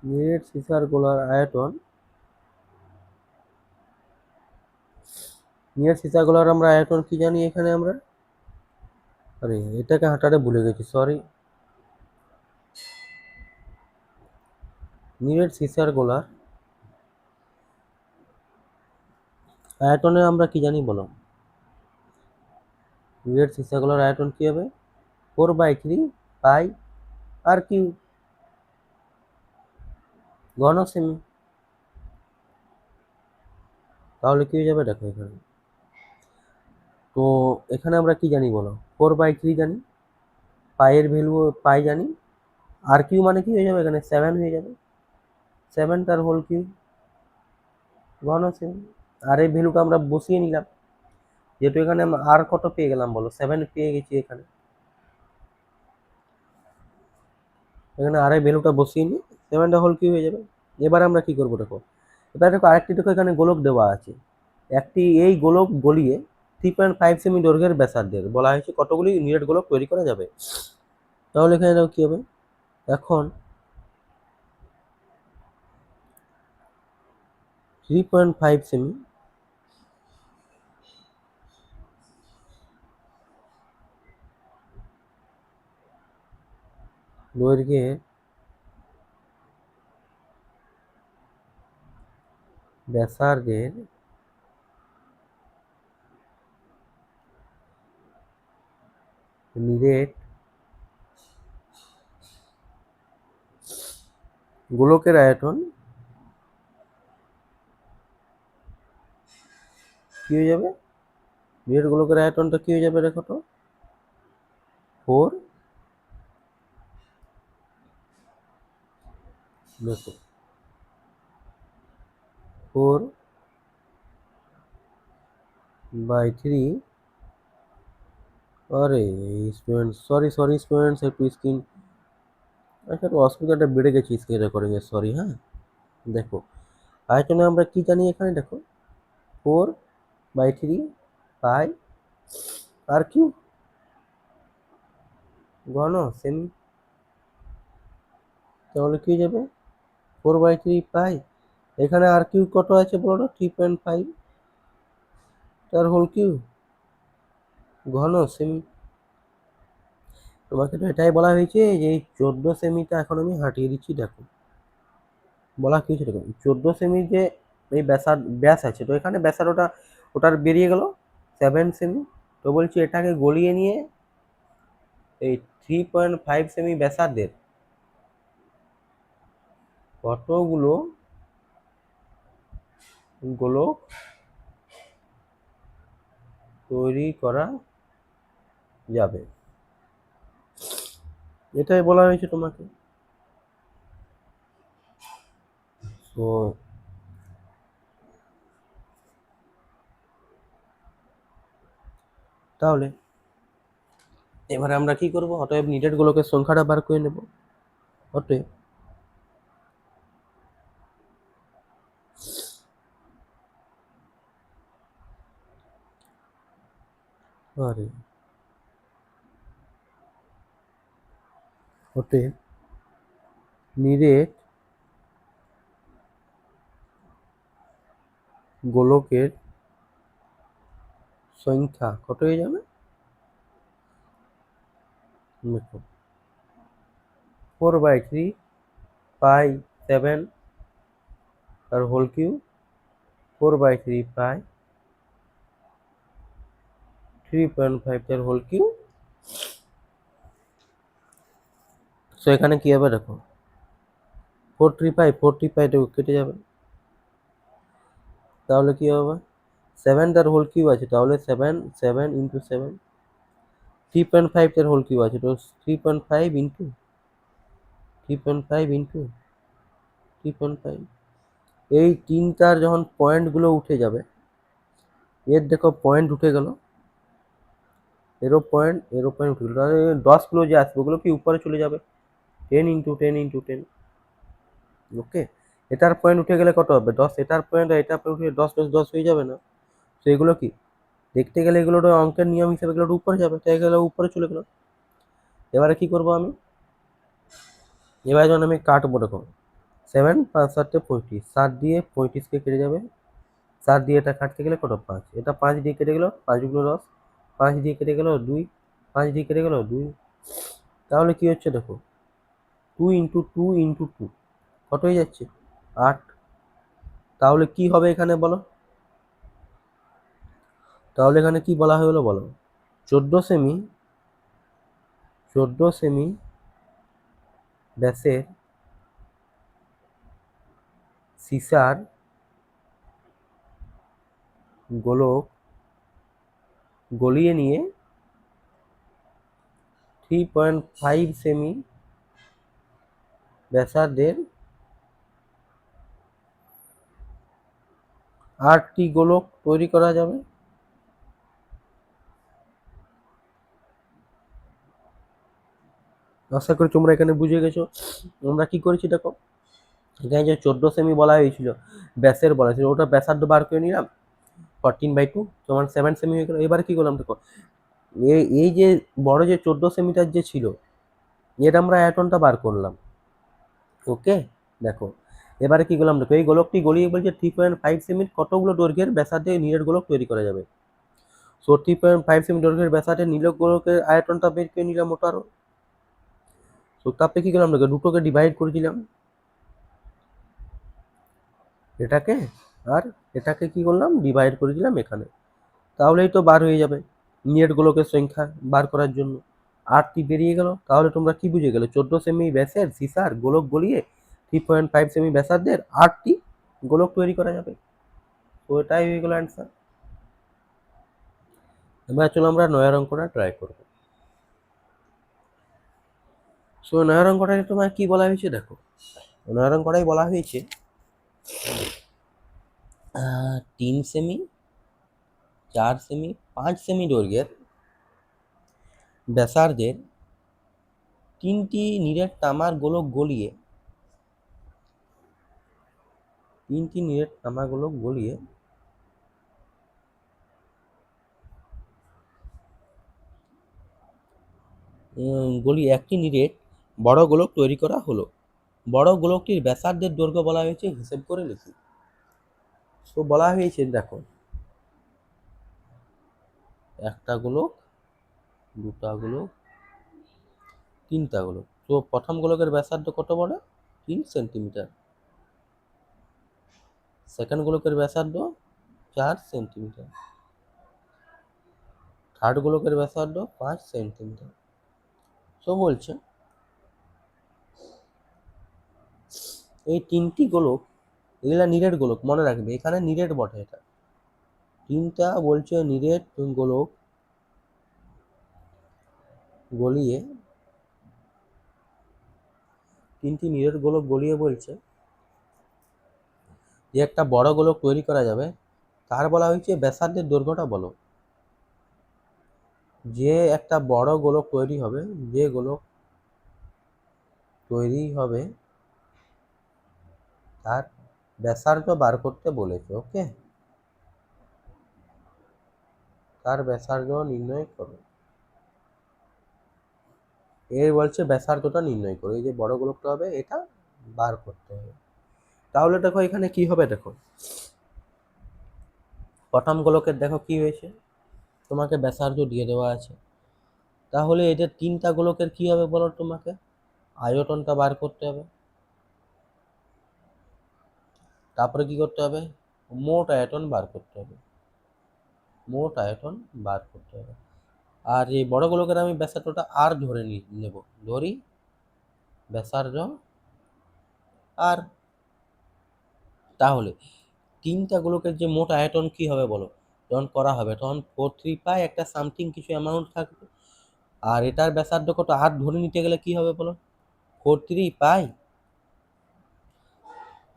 নিরেট সিসার গোলার আয়তন, নিরেট সিসার গোলার আমরা আয়তন কি জানি এখানে আমরা? আরে এটাকে হাঁটাতে ভুলে গেছি, সরি। নিরেট সিসার গোলার আয়তনে আমরা কি জানি বলো? নিরেট সিসার গোলার আয়তন কি হবে? 4/3 পাই ঘন সেমি। তাহলে কি হয়ে যাবে দেখো এখানে। তো এখানে আমরা কি জানি বলো? 4/3 জানি, পাইয়ের ভ্যালু পাই জানি, আর কিউ মানে কি হয়ে যাবে এখানে? 7 হয়ে যাবে। 7 তার হোল কিউব ঘন সেমি। আর এই ভ্যালুটা আমরা বসিয়ে নিলাম, যেহেতু এখানে আর কত পেয়ে গেলাম বলো? 7 পেয়ে গেছি এখানে। এখানে আর এই ভ্যালুটা বসিয়ে নিই, 7 হোল কিউব হয়ে যাবে। এবার আমরা কি করবো দেখো, এবার দেখো আরেকটি দেখো এখানে গোলক দেওয়া আছে। একটি এই গোলক গলিয়ে 3.5 সেমি দৈর্ঘ্যের ব্যাসার্ধের বলা হয়েছে কতগুলি নিরেট গোলক তৈরি করা যাবে। তাহলে এখানে দেখো কি হবে, এখন 3.5 সেমি দৈর্ঘ্যের ব্যাসার্ধের নিরেট গোলকের আয়তন কি হয়ে যাবে? নিরেট গোলকের আয়তনটা কি হয়ে যাবে দেখো তো? 4, দেখো 4/3। আরে স্টুডেন্ট, সরি সরি স্টুডেন্টস, একটু স্ক্রিন আচ্ছা একটু অসুবিধাটা বেড়ে গেছে স্ক্রিন রেকর্ডিংয়ে, সরি। হ্যাঁ, দেখো আয়তনে আমরা কি জানি এখানে দেখো? 4/3 পাই আর কিউ ঘন সেমি। তাহলে কি হয়ে যাবে? 4/3 পাই, এখানে আর কিউ কত আছে বলো? 3.5 তার হোল কিউ ঘন সেমি। তোমাকে তো এটাই বলা হয়েছে যে এই 14 সেমিটা এখন আমি হাঁটিয়ে দিচ্ছি। দেখো বলা কি হয়েছে, দেখো 14 সেমির যে এই ব্যাস আছে, তো এখানে ব্যাসার ওটার বেরিয়ে গেল 7 সেমি। তো বলছি এটাকে গলিয়ে নিয়ে এই 3.5 সেমি ব্যাসার্ধের কতগুলো গোলক তৈরি করা যাবে, এটাই বলা হয়েছে তোমাকে। তো তাহলে এবারে আমরা কি করব, অতএব নিডেড গোলকের সংখ্যাটা বার করে নেব। অতএব আরে অতএব নিরেট গোলকের সংখ্যা কত হয়ে যাবে, দেখো 4/3 পাই 7 তার হোল কিউব, 4/3 পাই 3.5 তার হোল কিউব। সো এখানে কি হবে দেখো 4/3 কেটে যাবে, তাহলে কি হবে 7 তার হোল কিউব আছে, তাহলে 7 7 ইন্টু 7, 3.5 তার হোল কিউব আছে, তো 3.5 ইন্টু 3.5 ইন্টু 3.5। এই তিনটার যখন পয়েন্টগুলো উঠে যাবে, এর দেখো পয়েন্ট উঠে গেল, এরো পয়েন্ট উঠে গেল, তাহলে 10গুলো যে আসবে ওগুলো কি উপরে চলে যাবে, 10 ইন্টু 10 ইন্টু 10। ওকে, এটার পয়েন্ট উঠে গেলে কত হবে 10, এটার পয়েন্ট আর এটার পয়েন্ট উঠে 10 হয়ে যাবে না। তো এগুলো কি দেখতে গেলে এগুলো অঙ্কের নিয়ম হিসেবে এগুলো উপরে যাবে, তাই গেলে উপরে চলে গেল। এবারে কি করব আমি, এবারে যখন আমি কাটবো দেখো 7 5 7 35, 7 দিয়ে 35কে কেটে যাবে, 7 দিয়ে এটা কাটতে গেলে কত 5, এটা 5 দিয়ে কেটে গেল, 5 গুলো 10, 5 দিয়ে কেটে গেল 2, 5 দিয়ে কেটে গেল 2। তাহলে কি হচ্ছে দেখো 2 ইন্টু 2 ইন্টু 2 কত হয়ে যাচ্ছে 8। তাহলে কি হবে এখানে বলো, তাহলে এখানে কি বলা হলো বলো, 14 সেমি ব্যাসের সিসার গোলক গলিয়ে নিয়ে 3.5 সেমি ব্যাসার্ধের 8টি গোলক তৈরি করা যাবে। আশা করি তোমরা এখানে বুঝে গেছো আমরা কি করেছি। দেখো এখানে যে 14 সেমি বলা হয়েছিল ব্যাসের বলা ছিল, ওটা ব্যাসার্ধ বার করে নিলাম 14/2 তোমার 7 সেমি হয়ে গেল। এবারে কি করলাম দেখো, এই যে বড় যে 14 সেমিটার যে ছিল এর আমরা আয়তনটা বার করলাম। ওকে, দেখো এবারে কি করলাম দেখো, এই গোলকটি গলিয়ে বলছে 3.5 সেমির কতগুলো দৈর্ঘ্যের ব্যাসার্ধে নিরেট গোলক তৈরি করা যাবে। সো 3.5 সেমি দৈর্ঘ্যের ব্যাসার্ধে নীলক গোলকের আয়তনটা বের করে নিলাম ওটারও। তো তারপরে কি করলাম দেখো, দুটোকে ডিভাইড করে দিলাম, এটাকে আর এটাকে কি করলাম ডিভাইড করে দিলাম এখানে, তাহলেই তো বার হয়ে যাবে নিরেট গোলকের সংখ্যা বার করার জন্য 8টি বেরিয়ে গেল। তাহলে তোমরা কি বুঝে গেলে 14 সেমি ব্যাসের সিসার গোলক গলিয়ে 3.5 সেমি ব্যাসার্ধের 8টি গোলক তৈরি করা যাবে। তো এটাই হয়ে গেল অ্যান্সার। এবার চলো আমরা নয়ার অঙ্কটা ট্রাই করব। সো নয়ার অঙ্কটায় তোমার কি বলা হয়েছে দেখো, নয়ার অঙ্কটাই বলা হয়েছে 3 সেমি 4 সেমি 5 সেমি দৈর্ঘ্যের ব্যাসার্ধের 3টি নিরেট তামার গোলক গলিয়ে 1টি নিরেট বড় গোলক তৈরি করা হলো। বড় গোলকটির ব্যাসার্ধের দৈর্ঘ্য বলা হয়েছে হিসেব করে লিখি। তো বলা হয়েছে দেখো, একটা গোলক, দুটা গোলক, তিনটা গোলক। তো প্রথম গোলকের ব্যাসার্ধ কত বলে? 3 সেন্টিমিটার। সেকেন্ড গোলকের ব্যাসার্ধ 4 সেন্টিমিটার। থার্ড গোলকের ব্যাসার্ধ 5 সেন্টিমিটার। তো বলছে এই তিনটি গোলক, এগুলা নিরেট গোলক, মনে রাখবে এখানে নিরেট বটে। এটা তিনটা বলছে নিরেট গোলক গলিয়ে, তিনটি নিরেট গোলক গলিয়ে বলছে যে একটা বড় গোলক তৈরি করা যাবে, তার বলা হয়েছে ব্যাসার্ধের দৈর্ঘ্যটা বলো। যে একটা বড় গোলক তৈরি হবে, যে গোলক তৈরি হবে তার ব্যাসার্ধ বার করতে বলেছে। ওকে, তার ব্যাসার্ধ নির্ণয় করো। এর বলছে ব্যাসার্ধটা নির্ণয় করো, এই যে বড় গোলকটা হবে এটা বার করতে হবে। তাহলে দেখো এখানে কি হবে, দেখো প্রথম গোলকের দেখো কি হয়েছে, তোমাকে ব্যাসার্ধ দিয়ে দেওয়া আছে। তাহলে এটা তিনটা গোলকের কি হবে বলো তোমাকে? আয়তনটা বার করতে হবে। তারপরে কি করতে হবে? মোট আয়তন বার করতে হবে। মোট আয়তন বার করতে হবে। আর এই বড় গোলকের আমি ব্যাসার্ধটা আর ধরে নেব, ধরি ব্যাসার্ধ আর। তাহলে তিনটা গোলকের যে মোট আয়তন কি হবে বলো? যখন করা হবে তখন 4/3 একটা সামথিং কিছু অ্যামাউন্ট থাকবে। আর এটার ব্যাসার্ধ কত আর ধরে নিতে গেলে কি হবে বলো? 4/3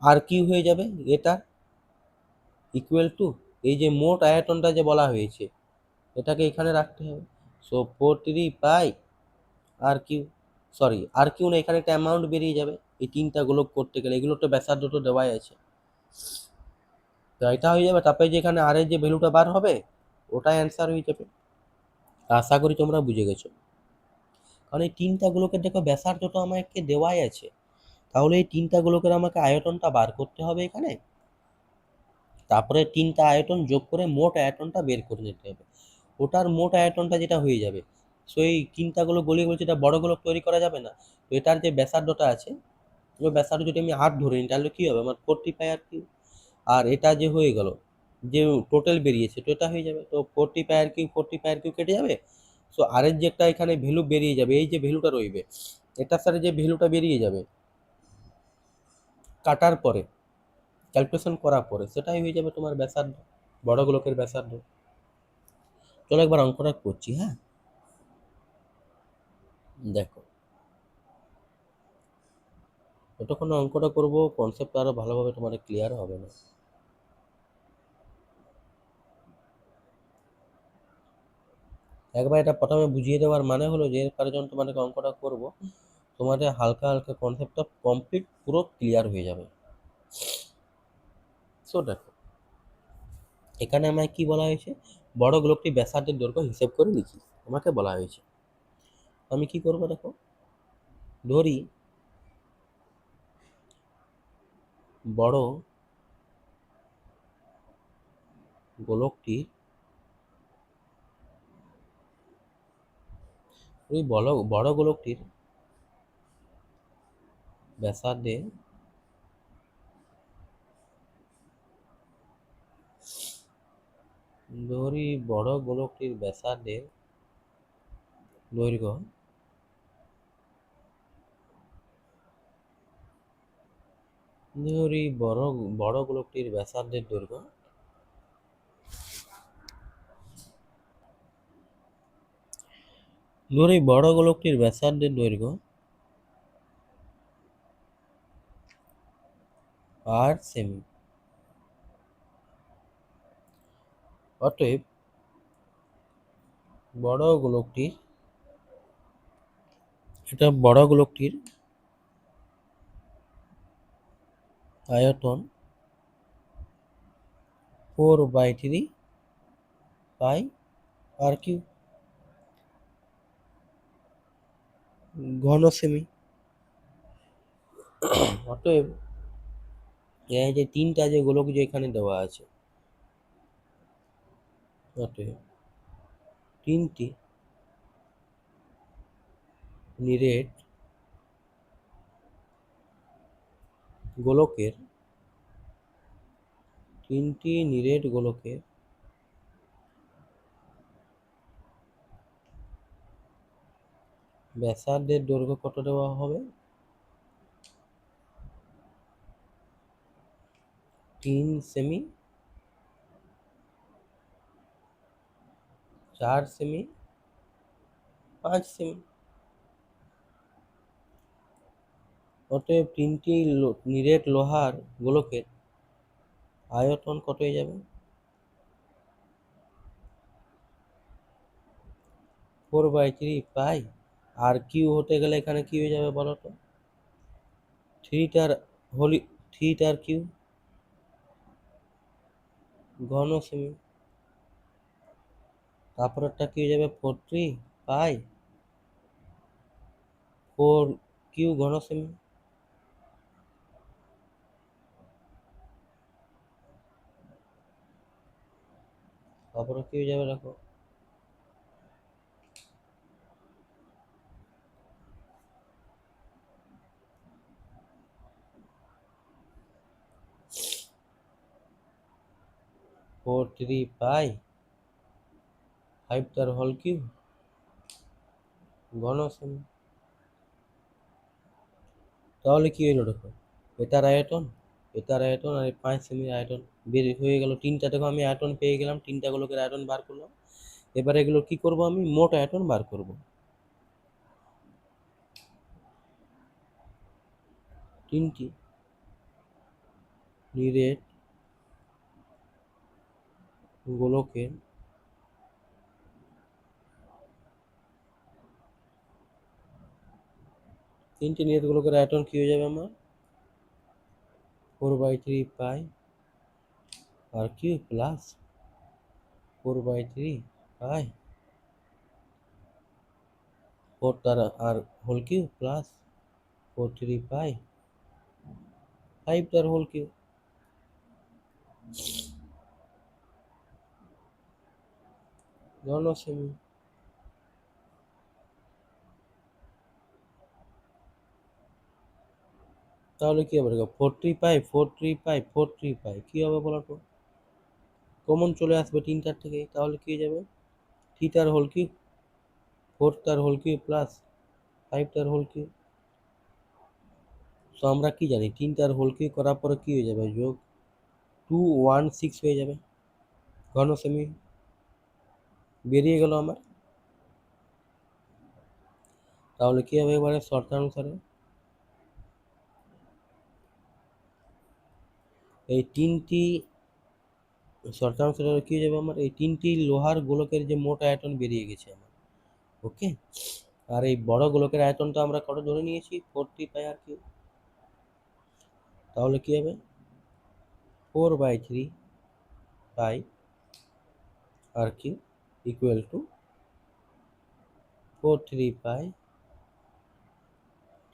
আর কি হয়ে যাবে এটা ইকুয়াল টু এই যে মোট আয়তনটা যে বলা হয়েছে এটাকে এখানে রাখতে হবে। সো 4/3 আর কিউ, সরি আর কিউ না, এখানে একটা অ্যামাউন্ট বেরিয়ে যাবে এই তিনটা গোলক করতে গেলে। এগুলো তো ব্যাসার্ধ তো দেওয়াই আছে, তো এটা হয়ে যাবে। তারপরে যে এখানে আর এর যে ভ্যালুটা বার হবে ওটাই অ্যান্সার হয়ে যাবে। আশা করি তোমরা বুঝে গেছো। কারণ এই তিনটা গোলকের দেখো ব্যাসার্ধ তো আমাকে দেওয়াই আছে, তাহলে এই তিনটা গোলকের আমাকে আয়তনটা বার করতে হবে এখানে। তারপরে তিনটা আয়তন যোগ করে মোট আয়তনটা বের করে নিতে হবে। ওটার মোট আয়তনটা যেটা হয়ে যাবে, সো এই তিনটা গোলক গলিয়ে বলছে এটা বড় গোলক তৈরি করা যাবে না। তো এটার যে ব্যাসার্ধটা আছে, ওই ব্যাসার্ধ যদি আমি 8 ধরে নিই তাহলে কি হবে আমার 4/3 আর কিউ। আর এটা যে হয়ে গেল যে টোটাল বেরিয়েছে তো এটা হয়ে যাবে। তো 4/3 আর কিউ 4/3 আর কিউ কেটে যাবে। সো আর এর যে একটা এখানে ভ্যালু বেরিয়ে যাবে, এই যে ভ্যালুটা রইবে এটার সাথে যে ভ্যালুটা বেরিয়ে যাবে কাটার পরে, ক্যালকুলেশন করার পরে, সেটাই হয়ে যাবে তোমার ব্যাসার্ধ, বড় গোলকের ব্যাসার্ধ। চলো একবার অঙ্কটা করছি, হ্যাঁ দেখো। যতক্ষণ না অঙ্কটা করবো কনসেপ্ট আরো ভালোভাবে তোমার ক্লিয়ার হবে না। একবার এটা প্রথমে বুঝিয়ে দেওয়ার মানে হলো যে এরপরে যখন তোমাদেরকে অঙ্কটা করবো তোমাদের হালকা হালকা কনসেপ্টটা কমপ্লিট পুরো ক্লিয়ার হয়ে যাবে। সো দেখো এখানে আমায় কি বলা হয়েছে, বড় গোলকটি ব্যাসার্ধের দৈর্ঘ্য হিসেব করে লিখি আমাকে বলা হয়েছে। আমি কি করবো দেখো, ধরি বড় গোলকটি, ওই বড় গোলকটির ব্যাসার্ধে ধরি বড় গোলকটির ব্যাসার্ধের দৈর্ঘ্য ধরি বড় গোলকটির ব্যাসার্ধের দৈর্ঘ্য ধরি বড় গোলকটির ব্যাসার্ধের দৈর্ঘ্য 8 সেমি। অতএব বড় গোলকটির, এটা বড় গোলকটির আয়তন 4/3 আর কিউ ঘন সেমি। অতএব এই যে তিনটা যে গোলক যে এখানে দেওয়া আছে, অতএব তিনটি নিরেট গোলকের তিনটি নিরেট গোলকের ব্যাসার্ধের দৈর্ঘ্য কত দেওয়া হবে? 3 সেমি, 4 সেমি, 5 সেমি। অতএব তিনটি নিরেট লোহার গোলকের আয়তন কত হয়ে যাবে? 4/3 পাই। আর কিউ হতে গেলে এখানে কি হয়ে যাবে বলো তো? থ্রিটার কিউ ঘন সেমি। তারপরেরটা কি হয়ে যাবে? 4/3 পাই 4 কিউ ঘন সেমি। তারপরে কি হয়ে যাবে দেখো? 4/3 পাই 5 তার হোল কিউব ঘন সেমি। তাহলে কি হলো দেখো? এটার আয়তন আর 5 সেমির আয়তন বের হয়ে গেল। তিনটা দেখো আমি আয়তন পেয়ে গেলাম, তিনটা গোলকের আয়তন বার করলাম। এবারে এগুলো কি করব? আমি মোট আয়তন বার করব। তিনটি নিরেট গোলকের আয়তন কি হয়ে যাবে আমার? 4/3 পাই আর কিউ প্লাস 4/3 পাই 4 তার আর হোল কিউ প্লাস 4/3 পাই 5 তার হোল কিউ। ঘন সেমি। তাহলে কি হবে দেখো? 4/3 পাই কি হবে বলো তো? কমন চলে আসবে তিনটার থেকে, তাহলে কি হয়ে যাবে? থিটার হোল কিউব 4 তার হোল কিউব প্লাস 5 তার হোল কিউব। তো আমরা কি জানি? তিনটার হোল কিউব করার পরে কি হয়ে যাবে? যোগ 216 হয়ে যাবে ঘন সেমি বেরিয়ে গেল আমার। তাহলে কি হবে এবারে শর্তানুসারে? এই তিনটি শর্তানুসারে কি হয়ে যাবে আমার? এই তিনটি লোহার গোলকের যে মোট আয়তন বেরিয়ে গেছে আমার। ওকে। আর এই বড় গোলকের আয়তনটা আমরা কত ধরে নিয়েছি? 4/3 পাই আর কিউ। তাহলে কি হবে? 4/3 পাই আর কিউ ইকুয়াল টু 4/3 পাই।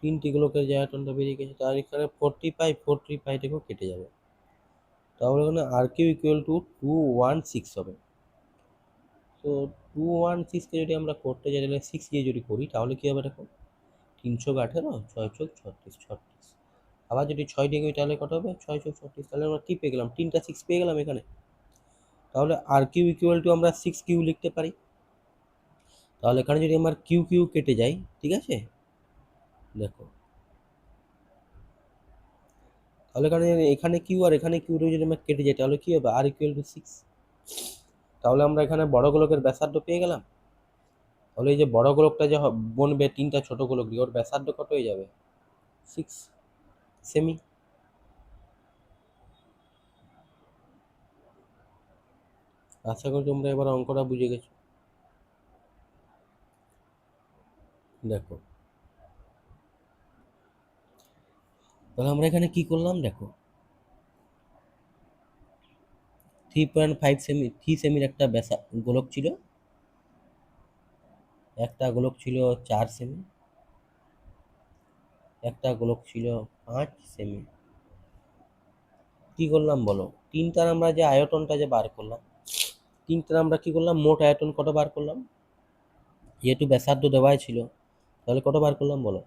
তিনটি গোলকের যে আয়তনটা বেরিয়ে গেছে তার এখানে 4/3 থেকেও কেটে যাবে। তাহলে এখানে আর কিউ ইকুয়াল টু 216 হবে। তো 216কে যদি আমরা করতে যাই, তাহলে 6 দিয়ে যদি করি তাহলে কি হবে দেখো? 318 6 চোখ 36। আবার যদি 6 দিয়ে করি তাহলে কত হবে? 6 চোখ 36। তাহলে আমরা কি পেয়ে গেলাম? তিনটা 6 পেয়ে গেলাম এখানে। তাহলে আর কিউ ইকুয়াল টু আমরা 6 কিউ লিখতে পারি। তাহলে এখানে যদি আমার কিউ কিউ কেটে যায়, ঠিক আছে, দেখো তাহলে এখানে কিউ আর এখানে কিউ যদি আমরা কেটে যাই তাহলে কি হবে? আর ইকুয়াল টু 6। তাহলে আমরা এখানে বড় গোলকের ব্যাসার্ধ পেয়ে গেলাম। তাহলে এই যে বড় গোলকটা যে বনবে তিনটা ছোট গোলক দিয়ে, ওর ব্যাসার্ধ কত হয়ে যাবে? 6 সেমি। আশা করি তোমরা এবার অঙ্কটা বুঝে গেছো। দেখো তাহলে আমরা এখানে কি করলাম দেখো? 3.5 সেমির একটা গোলক ছিল, একটা গোলক ছিল 4 সেমি, একটা গোলক ছিল 5 সেমি। কি করলাম বলো? তিনটার আমরা যে আয়তনটা যে বার করলাম, তিনটার আমরা কি করলাম? মোট আয়তন কত বার করলাম? যেহেতু ব্যাসার্ধ দেওয়াই ছিল তাহলে কত বার করলাম বলো?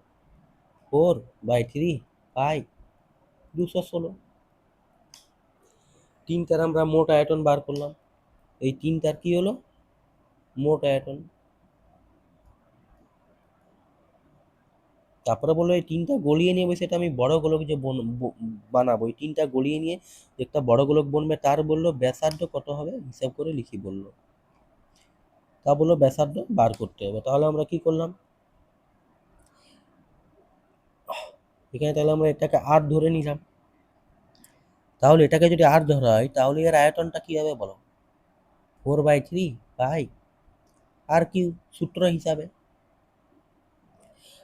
4/3 216। তিনটার আমরা মোট আয়তন বার করলাম, এই তিনটার কি হলো মোট আয়তন। তারপরে বললো এই তিনটা গলিয়ে নিয়ে সেটা আমি বড় গোলক যে বানাবো, এই তিনটা গলিয়ে নিয়ে যে একটা বড় গোলক বনবে তার বললো ব্যাসার্ধ কত হবে হিসাব করে লিখি বললো। তা বললো ব্যাসার্ধ বার করতে হবে। তাহলে আমরা কি করলাম, এখানে তাহলে আমরা এটাকে আর ধরে নিলাম। তাহলে এটাকে যদি আর ধরা হয় তাহলে এর আয়তনটা কি হবে বলো? 4/3 সূত্র হিসাবে।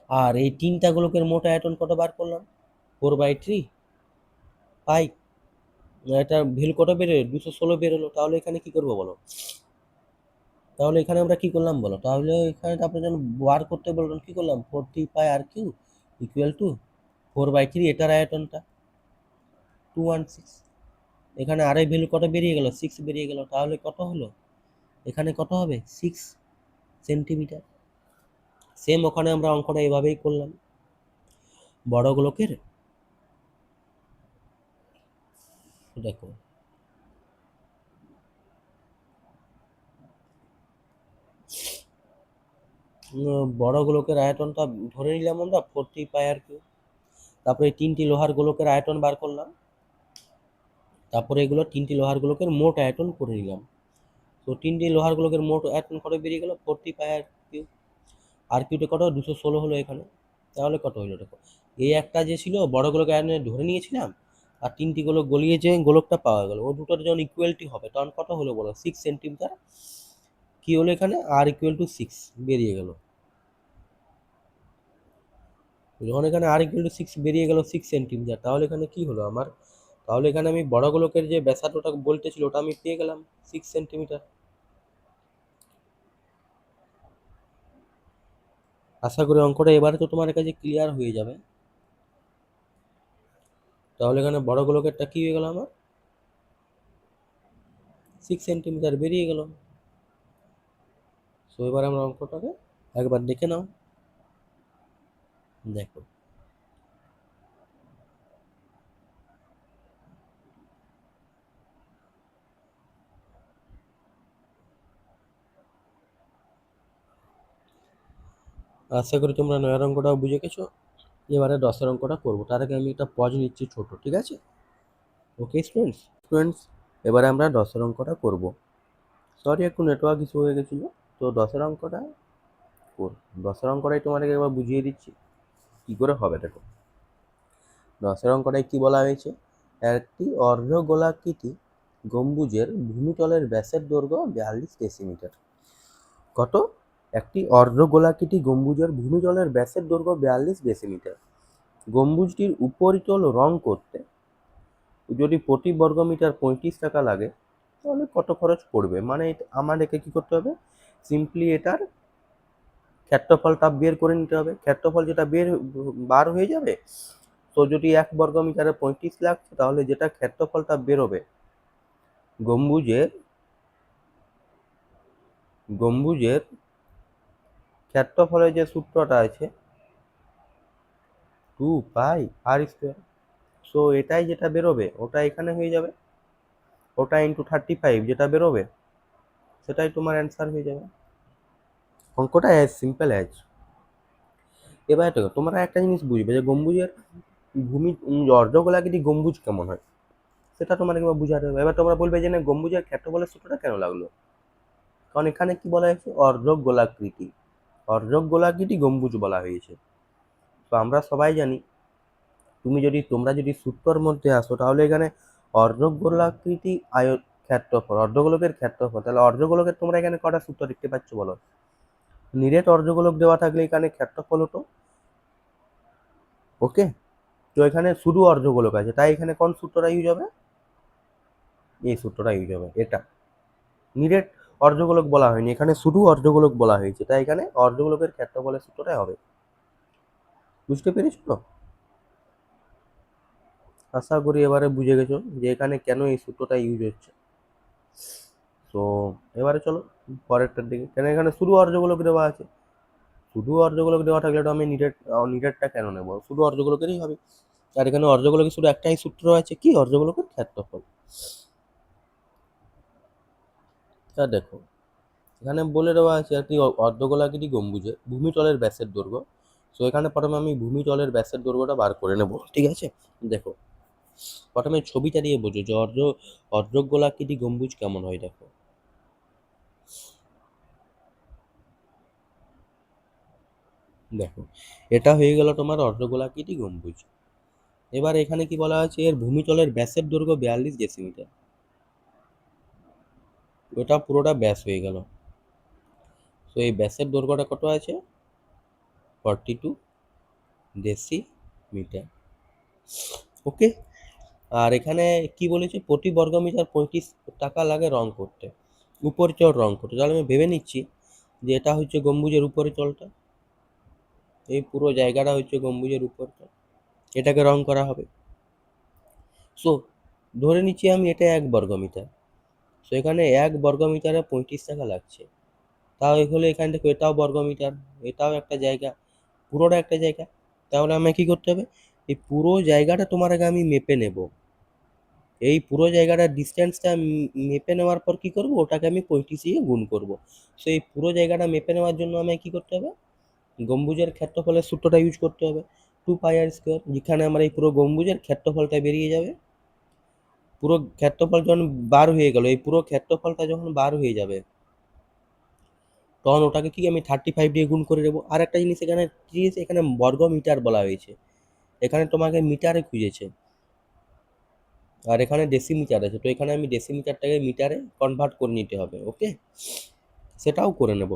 আর এই তিনটা গোলকের মোট আয়তন কত বার করলাম? 4/3 এটা ভ্যালু কত বেরোলো? 216 বেরোলো। তাহলে এখানে কি করবো বলো? তাহলে এখানে আমরা কি করলাম বলো? তাহলে এখানে আপনার যখন বার করতে বললাম কি করলাম? 4/3 ইকুয়াল টু 4/3 এটার আয়তনটা 216। এখানে আর এই ভ্যালু কত বেরিয়ে গেল? 6 বেরিয়ে গেল। তাহলে কত হলো? এখানে কত হবে? 6 সেন্টিমিটার। সেম ওখানে আমরা অঙ্কটা এভাবেই করলাম। বড় গোলকের দেখো বড় গোলকের আয়তনটা ধরে নিলাম আমরা 4/3। তারপরে এই তিনটি লোহার গোলকের আয়তন বার করলাম। তারপরে এগুলো তিনটি লোহার গোলকের মোট আয়তন করে নিলাম। তো তিনটি লোহার গোলকের মোট আয়তন কত বেরিয়ে গেল? 4/3। আর কিউটা কত? 216 হলো এখানে। তাহলে কত হলো দেখো, এই একটা যে ছিল বড় গোলকের আয়তনে ধরে নিয়েছিলাম, আর তিনটি গোলক গলিয়ে যে গোলকটা পাওয়া গেল, ও দুটোর যখন ইকুয়ালিটি হবে তখন কত হলো বলো? 6 সেন্টিমিটার। কি হলো এখানে? আর ইকুয়াল টু 6 বেরিয়ে গেল। যখন এখানে আর ইকুয়াল টু 6 বেরিয়ে গেল 6 সেন্টিমিটার, তাহলে এখানে কি হলো আমার? তাহলে এখানে আমি বড় গোলকের যে ব্যাসার্ধটা বলতেছিল ওটা আমি পেয়ে গেলাম 6 সেন্টিমিটার। আশা করি অঙ্কটা এবারে তো তোমার কাছে ক্লিয়ার হয়ে যাবে। তাহলে এখানে বড় গোলকেরটা কি হয়ে গেল আমার? 6 সেন্টিমিটার বেরিয়ে গেল। সো এবার আমরা অঙ্কটাকে একবার দেখে নাও। দেখো আশা করি তোমরা 9 অঙ্কটাও বুঝে গেছো। এবারে 10 অঙ্কটা করবো, তার আগে আমি একটা পজ নিচ্ছি ছোট, ঠিক আছে? ওকে স্টুডেন্টস, এবারে আমরা 10 অঙ্কটা করবো। সরি একটু নেটওয়ার্ক ইস্যু হয়ে গেছিলো। তো 10 অঙ্কটা করব। 10 অঙ্কটাই তোমাদেরকে একবার বুঝিয়ে দিচ্ছি কি করে হবে। দেখো 10 অঙ্কটায় কি বলা হয়েছে? একটি অর্ধগোলাকৃতি গম্বুজের ভূমিতলের ব্যাসের দৈর্ঘ্য 42 ডেসিমিটার। কত? একটি অর্ধগোলাকৃতি গম্বুজের ভূমিতলের ব্যাসের দৈর্ঘ্য 42 ডেসিমিটার। গম্বুজটির উপরিতল রং করতে যদি প্রতি বর্গমিটার 35 টাকা লাগে তাহলে কত খরচ পড়বে? মানে আমাদেরকে কি করতে হবে? সিম্পলি এটার ক্ষেত্রফলটা বের করে নিতে হবে। ক্ষেত্রফল যেটা বার হয়ে যাবে, তো যদি 1 বর্গমিটারে 35 লাগছে তাহলে যেটা ক্ষেত্রফলটা বেরোবে গম্বুজের গম্বুজের ক্ষেত্রফলের যে সূত্রটা আছে 2πr²। সো এটাই যেটা বেরোবে ওটা এখানে হয়ে যাবে, ওটা ইন্টু 35 যেটা বেরোবে সেটাই তোমার অ্যান্সার হয়ে যাবে। অঙ্কটা অ্যাজ সিম্পল অ্যাজ। এবার দেখো তোমরা একটা জিনিস বুঝবে যে গম্বুজের অর্ধগোলাকৃতি গম্বুজ কেমন হয় সেটা তোমাদেরকে এবার বুঝাতে হবে। এবার তোমরা বলবে যে না গম্বুজের ক্ষেত্রফলের সূত্রটা কেন লাগলো? কারণ এখানে কি বলা হয়েছে? অর্ধগোলাকৃতি গম্বুজ বলা হয়েছে। তো আমরা সবাই জানি তোমরা যদি সূত্রর মধ্যে আসো তাহলে এখানে অর্ধগোলাকৃতি ক্ষেত্রফল, অর্ধগোলকের ক্ষেত্রফল, তাহলে অর্ধগোলকের তোমরা এখানে কটা সূত্র দেখতে পাচ্ছ বলো? নিরেট অর্ধগোলক দেওয়া থাকলে এখানে ক্ষেত্রফল হতো। ওকে, তো এখানে শুধু অর্ধগোলক আছে তাই এখানে কোন সূত্রটা ইউজ হবে? এই সূত্রটা ইউজ হবে। এটা নিরেট অর্ধগোলক বলা হয়নি, এখানে শুধু অর্ধগোলক বলা হয়েছে তাই এখানে অর্ধগোলকের ক্ষেত্রফলের সূত্রটাই হবে। বুঝতে পেরেছো তো? আশা করি এবারে বুঝে গেছো যে এখানে কেন এই সূত্রটা ইউজ হচ্ছে। তো এবারে চলো পরেরটার দিকে। কেন এখানে শুধু অর্ধগোলক দেওয়া আছে, শুধু অর্ধগোলক দেওয়া থাকলে তো আমি নিডেরটা কেন নেব, শুধু অর্ধগোলকেরই হবে। আর এখানে অর্ধগোলকের শুধু একটাই সূত্র আছে, কি অর্ধগোলকের ক্ষেত্রফল। তা দেখো এখানে বলে দেওয়া আছে একটি অর্ধগোলাকৃতি গম্বুজের ভূমিতলের ব্যাসের দৈর্ঘ্য। তো এখানে প্রথমে আমি ভূমিতলের ব্যাসের দৈর্ঘ্যটা বার করে নেব, ঠিক আছে। দেখো প্রথমে ছবিটা দিয়ে বোঝো যে অর্ধগোলাকৃতি গম্বুজ কেমন হয়। দেখো দেখো এটা হয়ে গেল তোমার অর্ধগোলাকৃতি গম্বুজ। এবার এখানে কি বলা আছে, এর ভূমিতলের ব্যাসের দৈর্ঘ্য 42 ডেসিমিটার। ওটা পুরোটা ব্যাস হয়ে গেল। তো এই ব্যাসের দৈর্ঘ্যটা কত আছে, 42 ডেসিমিটার। ওকে। আর এখানে কি বলেছে, প্রতি বর্গমিটার 35 টাকা লাগে রং করতে, উপরের চল রং করতে। তাহলে আমি ভেবে নিচ্ছি যে এটা হচ্ছে গম্বুজের উপরের চলটা, এই পুরো জায়গাটা হচ্ছে গম্বুজের উপরের চল, এটাকে রং করা হবে। সো ধরে নিচ্ছি আমি এটা 1 বর্গমিটার। সো এখানে 1 বর্গমিটারে 35 টাকা লাগছে। তাও হলে এখান থেকে এটাও বর্গমিটার, এটাও একটা জায়গা, পুরোটা একটা জায়গা। তাহলে আমায় কি করতে হবে, এই পুরো জায়গাটা তোমার আগে আমি মেপে নেব। এই পুরো জায়গাটার ডিস্টেন্সটা মেপে নেওয়ার পর কি করব, ওটাকে আমি 35 দিয়ে গুণ করব। সো এই পুরো জায়গাটা মেপে নেওয়ার জন্য আমায় কি করতে হবে, গম্বুজের ক্ষেত্রফলের সূত্রটা ইউজ করতে হবে, 2πr², যেখানে আমার এই পুরো গম্বুজের ক্ষেত্রফলটা বেরিয়ে যাবে। পুরো ক্ষেত্রফল যখন বার হয়ে গেল, এই পুরো ক্ষেত্রফলটা যখন বার হয়ে যাবে, তখন ওটাকে কি আমি 35 দিয়ে গুণ করে দেবো। আর একটা জিনিস এখানে এখানে বর্গমিটার বলা হয়েছে, এখানে তোমাকে মিটারে খুঁজেছে, আর এখানে ডেসিমিটার আছে। তো এখানে আমি ডেসিমিটারটাকে মিটারে কনভার্ট করে নিতে হবে। ওকে, সেটাও করে নেব।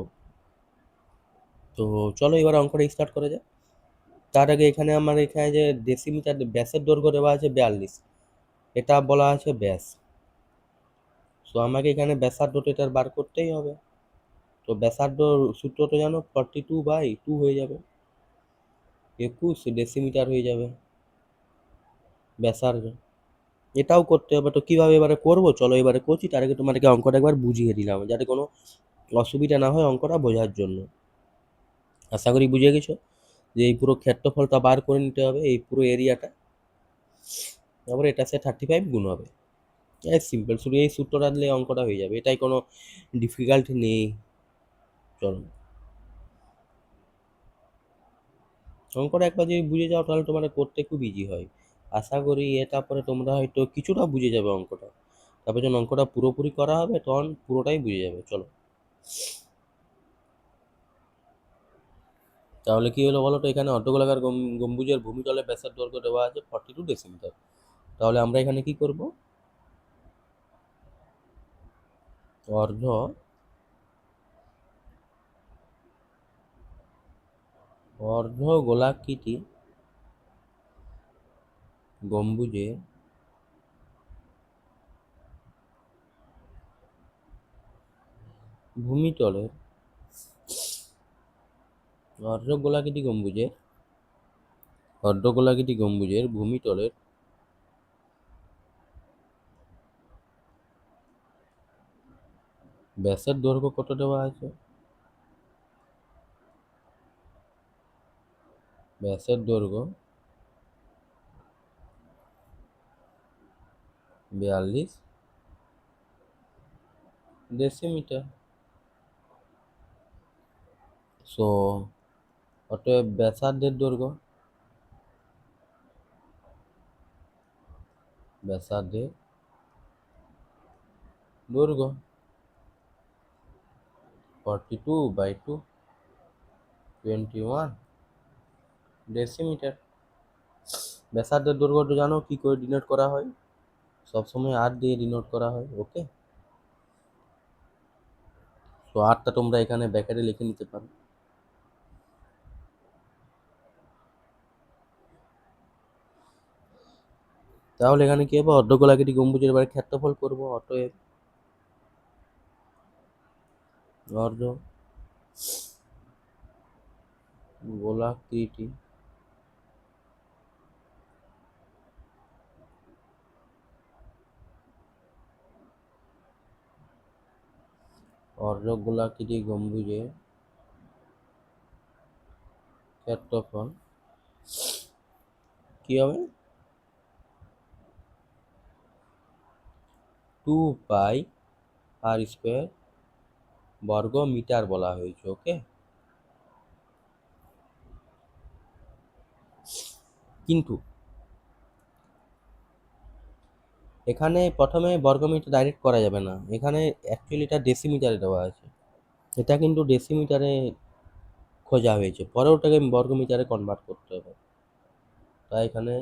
তো চলো এবার অঙ্কটা স্টার্ট করা যায়। তার আগে এখানে আমার এখানে যে ডেসিমিটার ব্যাসের দৈর্ঘ্য দেওয়া আছে 42, এটা বলা আছে ব্যাস। সো আমাকে এখানে ব্যাসার্ধটা এটার বার করতেই হবে। তো ব্যাসার্ধ সূত্র তো জানো, 42/2 হয়ে যাবে, 21 ডেসিমিটার হয়ে যাবে ব্যাসার্ধ। এটাও করতে হবে। তো কিভাবে এবারে করবো, চলো এবারে করছি। তার আগে তোমাদেরকে অঙ্কটা একবার বুঝিয়ে দিলাম, যাতে কোনো অসুবিধা না হয় অঙ্কটা বোঝার জন্য। আশা করি বুঝে গেছো যে এই পুরো ক্ষেত্রফলটা বার করে নিতে হবে, এই পুরো এরিয়াটা, তারপরে এটা সে 35 গুণ হবে। সিম্পল, শুধু এই সূত্রটা দিলে অঙ্কটা হয়ে যাবে, এটাই কোনো ডিফিকাল্ট নেই। চলো অঙ্কটা একবার যদি বুঝে যাও তাহলে তোমার করতে খুব ইজি হয়। আশা করি এটা পরে তোমরা হয়তো কিছুটা বুঝে যাবে অঙ্কটা, তারপর যখন অঙ্কটা পুরোপুরি করা হবে তখন পুরোটাই বুঝে যাবে। চলো তাহলে কি হলো বলো তো, এখানে অর্ধগোলাকার গম্বুজের ভূমিতলে ব্যাসের দৈর্ঘ্য দেওয়া আছে 42 ডেসিমিটার। তাহলে আমরা এখানে কি করব, অর্ধ অর্ধগোলাকৃতি গম্বুজের ভূমিতলের অর্ধগোলাকৃতি গম্বুজের ভূমিতলের ব্যাসের দৈর্ঘ্য কত দেওয়া আছে, ব্যাসের দৈর্ঘ্য 42 ডেসিমিটার। সো অতএব ব্যাসার্ধের দৈর্ঘ্য 42/2, 21 ডেসিমিটার। ব্যাসার্ধের দৈর্ঘ্যটা জানো কি করে ডিনোট করা হয়, সবসময় আর দিয়ে ডিনোট করা হয়। ওকে, তো আরটা তোমরা এখানে ব্যাকেটে লিখে নিতে পারো। তাহলে এখানে কি হবে, অর্ধগোলাকৃতি গম্বুজের এবারে ক্ষেত্রফল করবো। অতএব অর্ধগোলাকৃতি অর্ধগোলাকৃতি গম্বুজের ক্ষেত্রফল কি হবে 2πr² বর্গ মিটার বলা হয়েছে। ওকে, কিন্তু এখানে প্রথমে বর্গমিটার ডাইরেক্ট করা যাবে না, এখানে অ্যাকচুয়ালি এটা ডেসিমিটারে দেওয়া আছে, এটা কিন্তু ডেসিমিটারে খোঁজা হয়েছে, পরে ওটাকে বর্গমিটারে কনভার্ট করতে হবে, তাই এখানে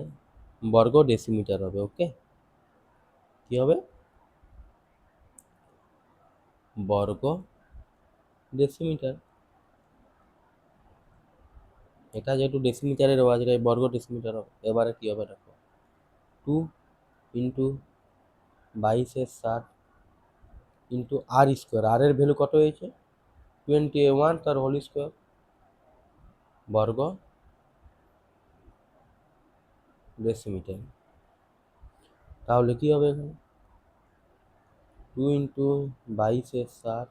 বর্গ ডেসিমিটার হবে। ওকে, কি হবে বর্গ ডেসিমিটার, এটা যেহেতু ডেসিমিটারে দেওয়া আছে বর্গ ডেসিমিটার হবে। এবারে কি হবে দেখো, 2 × 22 × 60 ইন্টু r², আর এর ভ্যালু কত হয়েছে 21, তার হোল স্কোয়ার বর্গ ডেসিমিটার। তাহলে কি হবে এখানে 2 × 22 × 60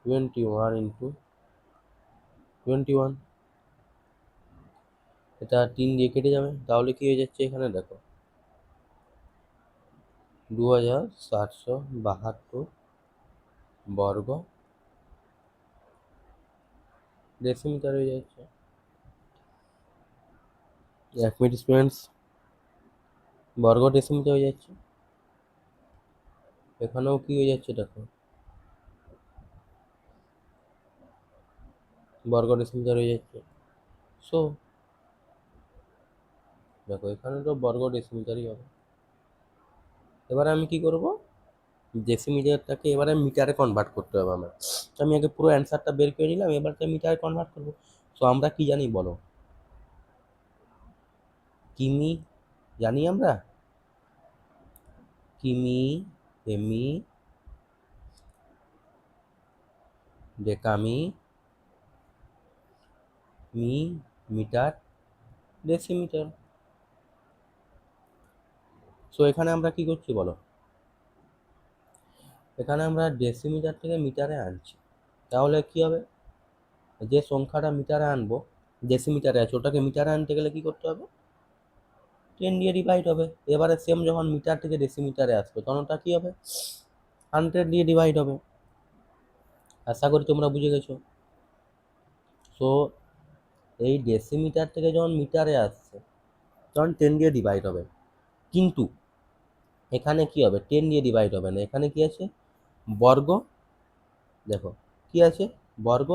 21 × 21, এটা 3 দিয়ে কেটে যাবে, তাহলে কি হয়ে যাচ্ছে এখানে দেখো 2772 বর্গ ডেসিমিটার হয়ে যাচ্ছে। 1 মিনিট স্টুডেন্টস, বর্গ ডেসিমিটার হয়ে যাচ্ছে, এখানেও কি হয়ে যাচ্ছে দেখো বর্গ ডেসিমিটার হয়ে যাচ্ছে। সো দেখো এখানে তো বর্গ ডেসিমিটারই হবে। এবারে আমি কি করব, ডেসিমিটারটাকে এবারে মিটারে কনভার্ট করতে হবে আমার, তো আমি আগে পুরো অ্যান্সারটা বের করে নিলাম, এবার তো মিটারে কনভার্ট করবো। সো আমরা কি জানি বলো, কিমি জানি আমরা, কিমি, সেমি, ডেকামি, মি, মিটার, ডেসিমিটার। সো এখানে আমরা কি করছি বলো, এখানে আমরা ডেসিমিটার থেকে মিটারে আনছি, তাহলে কি হবে যে সংখ্যাটা মিটারে আনবো ডেসিমিটারে আছে, ওটাকে মিটারে আনতে গেলে কি করতে হবে 10 দিয়ে ডিভাইড হবে। এবারে সেম যখন মিটার থেকে ডেসিমিটারে আসবে তখন ওটা কি হবে 100 দিয়ে ডিভাইড হবে। আশা করি তোমরা বুঝে গেছো। সো এই ডেসিমিটার থেকে যখন মিটারে আসছে তখন 10 দিয়ে ডিভাইড হবে, কিন্তু এখানে কি হবে 10 দিয়ে ডিভাইড হবে না, এখানে কি আছে বর্গ, দেখো কি আছে বর্গ,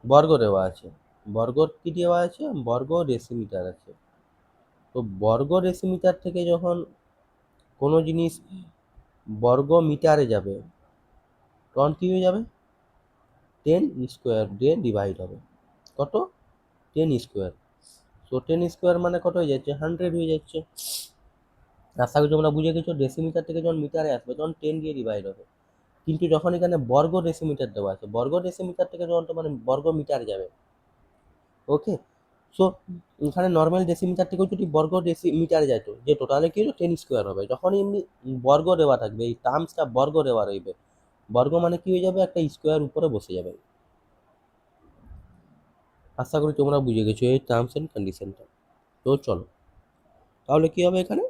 বর্গ দেওয়া আছে, বর্গ কি দেওয়া আছে বর্গ ডেসিমিটার আছে। তো বর্গ ডেসিমিটার থেকে যখন কোনো জিনিস বর্গ মিটারে যাবে তখন কি হয়ে যাবে 10² দিয়ে ডিভাইড হবে, কত 10²। তো 10² মানে কত হয়ে যাচ্ছে 100 হয়ে যাচ্ছে। আশা করি তোমরা বুঝে গেছো, ডেসিমিটার থেকে যখন মিটারে আসবে তখন 10 দিয়ে ডিভাইড হবে, কিন্তু যখন এখানে বর্গ ডেসিমিটার দেওয়া আছে বর্গ ডেসিমিটার থেকে যখন তোমার বর্গ মিটারে যাবে, ওকে। সো এখানে নর্মাল ডেসিমিটার থেকেও যদি বর্গ ডেসিমিটারে যায় তো যে টোটালে কি হলো 10² হবে, যখন এমনি বর্গ দেওয়া থাকবে এই টার্মসটা বর্গ দেওয়া রইবে, বর্গ মানে কি হয়ে যাবে একটা স্কোয়ার উপরে বসে যাবে। আশা করি তোমরা বুঝে গেছো এই টার্মস এন্ড কন্ডিশনটা। তো চলো তাহলে কি হবে এখানে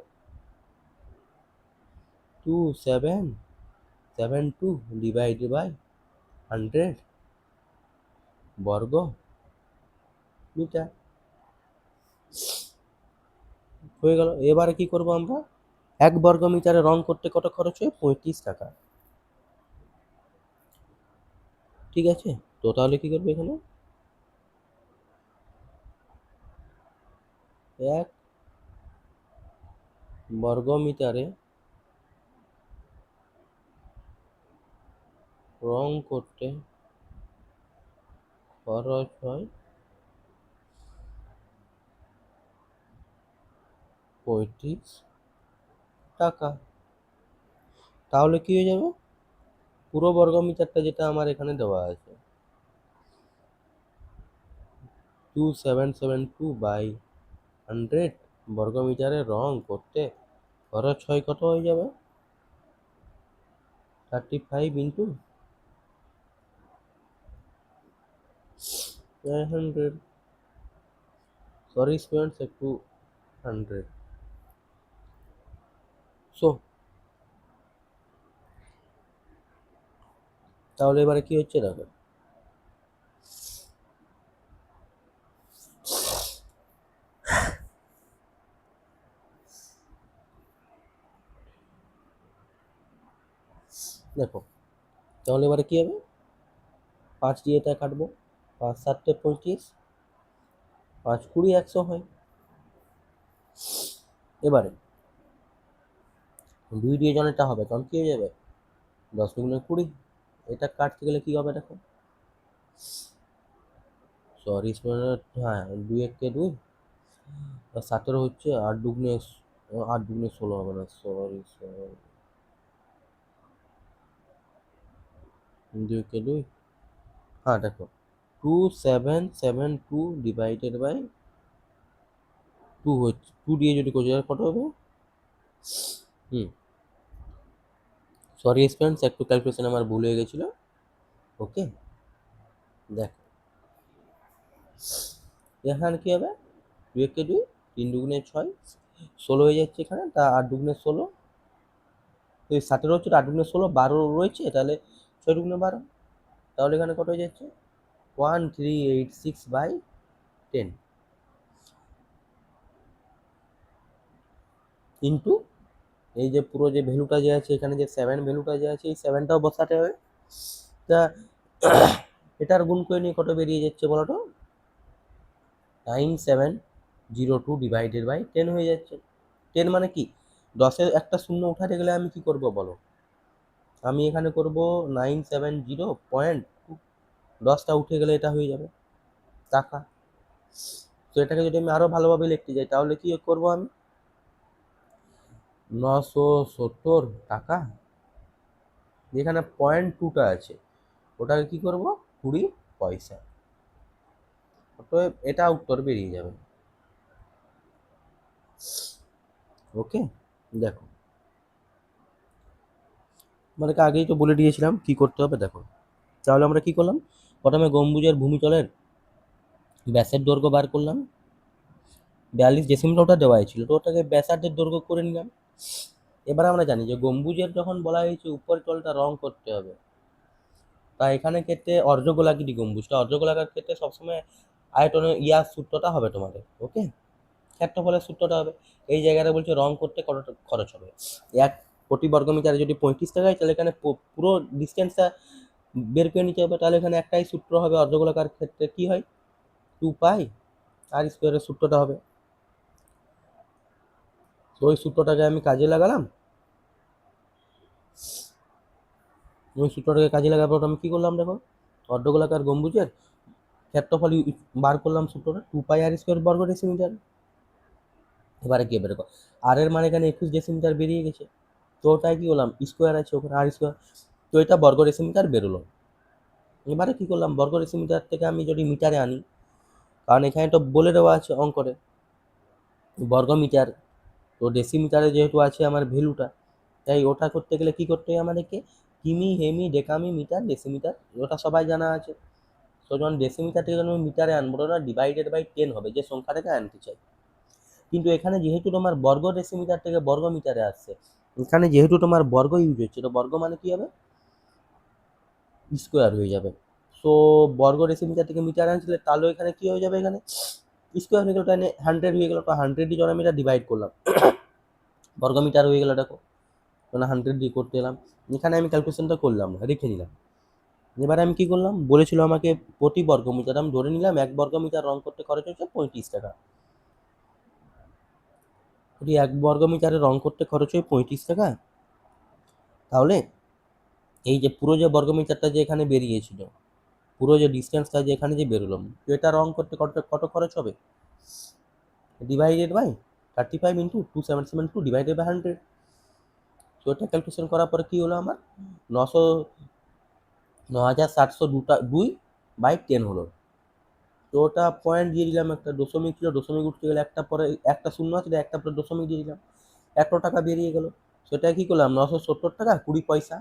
2772 ডিভাইড বাই 100 বর্গ মিটার হয়ে গেল। এবারে কি করব আমরা, 1 বর্গ মিটারে রং করতে কত খরচ হয় 35 টাকা, ঠিক আছে। তো তাহলে কি করবে এখানে 1 বর্গ মিটারে রং করতে খরচ হয় 35 টাকা। তাহলে কি হয়ে যাবে পুরো বর্গমিটারটা যেটা আমার এখানে দেওয়া আছে 2772 বাই 100 বর্গমিটারে রং করতে খরচ হয় কত হয়ে যাবে 35 ইন্টু 900, সরি স্টুডেন্টস, একটু 100। সো তাহলে এবারে কি হচ্ছে দেখো, দেখো তাহলে এবারে কি হবে, 5 দিয়ে এটা কাটবো, 5 7 35, 5 20 100 হয়। এবারে 2 দিয়ে যখন এটা হবে তখন কি হয়ে যাবে, 10 দুগুণে 20। এটা কাটতে গেলে কি হবে দেখো, সরি হ্যাঁ 2 1 2, আর 17 হচ্ছে 8 দুগুণে, 8 দুগুণে 16 হবে না, সরি সরি, 2 কে 2, হ্যাঁ দেখো 2772 ডিভাইডেড বাই 2 হচ্ছে, 2 দিয়ে যদি করছি তাহলে কত হবে, হুম সরি স্টুডেন্টস, একটু ক্যালকুলেশন আমার ভুল হয়ে গেছিলো। ওকে, দেখো এখানে কি হবে, 2 একে 2, 3 দুগুণে 6, 16 হয়ে যাচ্ছে এখানে, তা 8 দুগুণে 16, এই 17 হচ্ছে, 8 দুগুণে 16, 12 রয়েছে, তাহলে 6 দুগুণে 12, তাহলে এখানে কত হয়ে যাচ্ছে 1386/10 ইন্টু এই যে পুরো যে ভ্যালুটা যে আছে এখানে, যে 7 ভ্যালুটা যে আছে, এই 7টাও বসাতে হবে। তা এটার গুণ করে নিয়ে কত বেরিয়ে যাচ্ছে বলো তো, 9702 ডিভাইডেড বাই 10 হয়ে যাচ্ছে। 10 মানে কি, 10-এর একটা শূন্য উঠাতে গেলে আমি কি করব বলো, আমি এখানে করব 970.2, 10টা উঠে গেলে এটা হয়ে যাবে টাকা। তো এটাকে যদি আমি আরো ভালোভাবে লিখতে যাই তাহলে কি করব আমি, 970 টাকা, যেখানে 0.2টা আছে ওটাকে কি করব 20 পয়সা। অতএব এটা উত্তর বেরিয়ে যাবে। ওকে, দেখো মানে আগেই তো বলে দিয়েছিলাম কি করতে হবে, দেখো তাহলে আমরা কি করলাম, প্রথমে গম্বুজের ভূমিতলের ব্যাসের দৈর্ঘ্য বার করলাম, 42 ডেসিমিটার ওটা দেওয়াই ছিল, তো ওটাকে ব্যাসার্ধের দৈর্ঘ্য করে নিলাম। এবার আমরা জানি যে গম্বুজের যখন বলা হয়েছে উপরের তলটা রং করতে হবে, তা এখানে ক্ষেত্রে অর্ধগোলাকৃতি গম্বুজটা, অর্ধগোলাকার ক্ষেত্রে সবসময় আয়তনের ইয়ার সূত্রটা হবে তোমাদের, ওকে, ক্ষেত্রফলের সূত্রটা হবে। এই জায়গাটা বলছে রং করতে কত খরচ হবে, এক প্রতি বর্গমিটারে যদি 35 টাকা হয় তাহলে এখানে পুরো ডিস্টেন্সটা বের করে নিতে হবে, তাহলে এখানে একটাই সূত্র হবে, অর্ধগোলাকার ক্ষেত্রে কি হয় 2 পাই আর স্কোয়ারের সূত্রটা হবে। তো ওই সূত্রটাকে আমি কাজে লাগালাম, ওই সূত্রটাকে কাজে লাগার পর আমি কি করলাম দেখো, অর্ধগোলাকার গম্বুজের ক্ষেত্রফল বার করলাম, সূত্রটা 2 পাই আর স্কোয়ার বর্গ ডেসিমিটার। এবারে কি বের কর, আর এর মানে এখানে 21 ডেসিমিটার বেরিয়ে গেছে, তো ওটাই কি করলাম স্কোয়ার আছে ওখানে আর স্কোয়ার, তো এটা বর্গ ডেসিমিটার বেরোলো। এবারে কি করলাম, বর্গ ডেসিমিটার থেকে আমি যদি মিটারে আনি, কারণ এখানে তো বলে দেওয়া আছে অঙ্করে বর্গ মিটার, তো ডেসিমিটারে যেহেতু আছে আমার ভ্যালুটা, তাই ওটা করতে গেলে কি করতে হয় আমাদেরকে, কিমি হেমি ডেকামি মিটার ডেসিমিটার, ওটা সবাই জানা আছে। তো যখন ডেসিমিটার থেকে যখন আমি মিটারে আনবো না, ডিভাইডেড বাই 10 হবে যে সংখ্যাটাকে আনতে চাই। কিন্তু এখানে যেহেতু তোমার বর্গ ডেসিমিটার থেকে বর্গ মিটারে আসছে, এখানে যেহেতু তোমার বর্গ ইউজ হচ্ছে, তো বর্গ মানে কি হবে স্কোয়ার হয়ে যাবে। সো বর্গ ডেসিমিটার থেকে মিটার আনছিলে তাহলে এখানে কি হয়ে যাবে, এখানে স্কোয়ার হয়ে গেল, তাহলে 100 হয়ে গেল, তো 100 দিয়ে যখন আমি এটা ডিভাইড করলাম বর্গ মিটার হয়ে গেল দেখো, মানে 100 দিয়ে করতে এলাম, এখানে আমি ক্যালকুলেশনটা করলাম না, রেখে নিলাম। এবারে আমি কি করলাম, বলেছিল আমাকে প্রতি বর্গ মিটার, আমি ধরে নিলাম 1 বর্গ মিটার রং করতে খরচ হচ্ছে 35 টাকা, যদি 1 বর্গ মিটারে রং করতে খরচ হয় 35 টাকা, তাহলে এই যে পুরো যে বর্গ মিটারটা যে এখানে বেরিয়েছিল, পুরো যে ডিস্টেন্সটা যে এখানে যে বেরোলাম, তো এটা রং করতে কত কত খরচ হবে, divided by 35 into 2772 divided by 100। তো এটা ক্যালকুলেশন করার পরে কি হলো আমার, 9702 হলো। তো ওটা পয়েন্ট দিয়ে দিলাম, একটা দশমিক ছিল, দশমিক উঠতে গেলে একটা পরে একটা শূন্য আছে, একটা পরে দশমিক দিয়ে দিলাম, 100 টাকা বেরিয়ে গেল। সেটা কি করলাম 970 টাকা 20 পয়সা।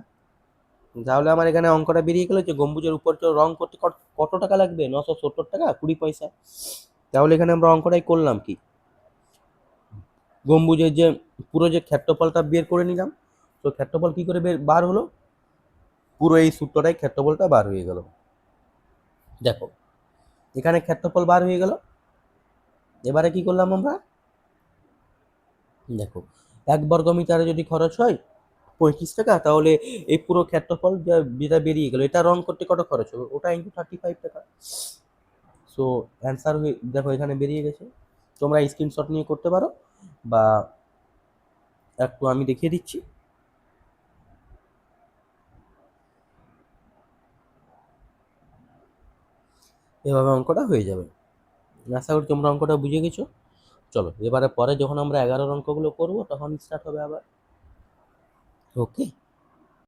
তাহলে আমার এখানে অঙ্কটা বেরিয়ে গেল যে গম্বুজের উপর রং করতে কত টাকা লাগবে, 970 টাকা 20 পয়সা। তাহলে এখানে আমরা অঙ্কটাই করলাম কি, গম্বুজের যে পুরো যে ক্ষেত্রফলটা বের করে নিলাম। তো ক্ষেত্রফল কি করে বার হলো, পুরো এই সূত্রটাই ক্ষেত্রফলটা বার হয়ে গেল। দেখো এখানে ক্ষেত্রফল বার হয়ে গেল। এবারে কি করলাম আমরা, দেখো 1 বর্গমিটারে যদি খরচ হয় 35 টাকা, তাহলে এই পুরো ক্ষেত্রফল যেটা বেরিয়ে গেল, এটা রং করতে কত খরচ হবে, ওটা ইন্টু 35 টাকা। সো অ্যান্সার দেখো এখানে বেরিয়ে গেছে। তোমরা স্ক্রিনশট নিয়ে করতে পারো, বা একটু আমি দেখিয়ে দিচ্ছি। এভাবে অঙ্কটা হয়ে যাবে। আশা করি তোমরা অঙ্কটা বুঝে গেছো। চলো এবারে পরে যখন আমরা 11 অঙ্কগুলো করবো তখন স্টার্ট হবে আবার। ওকে।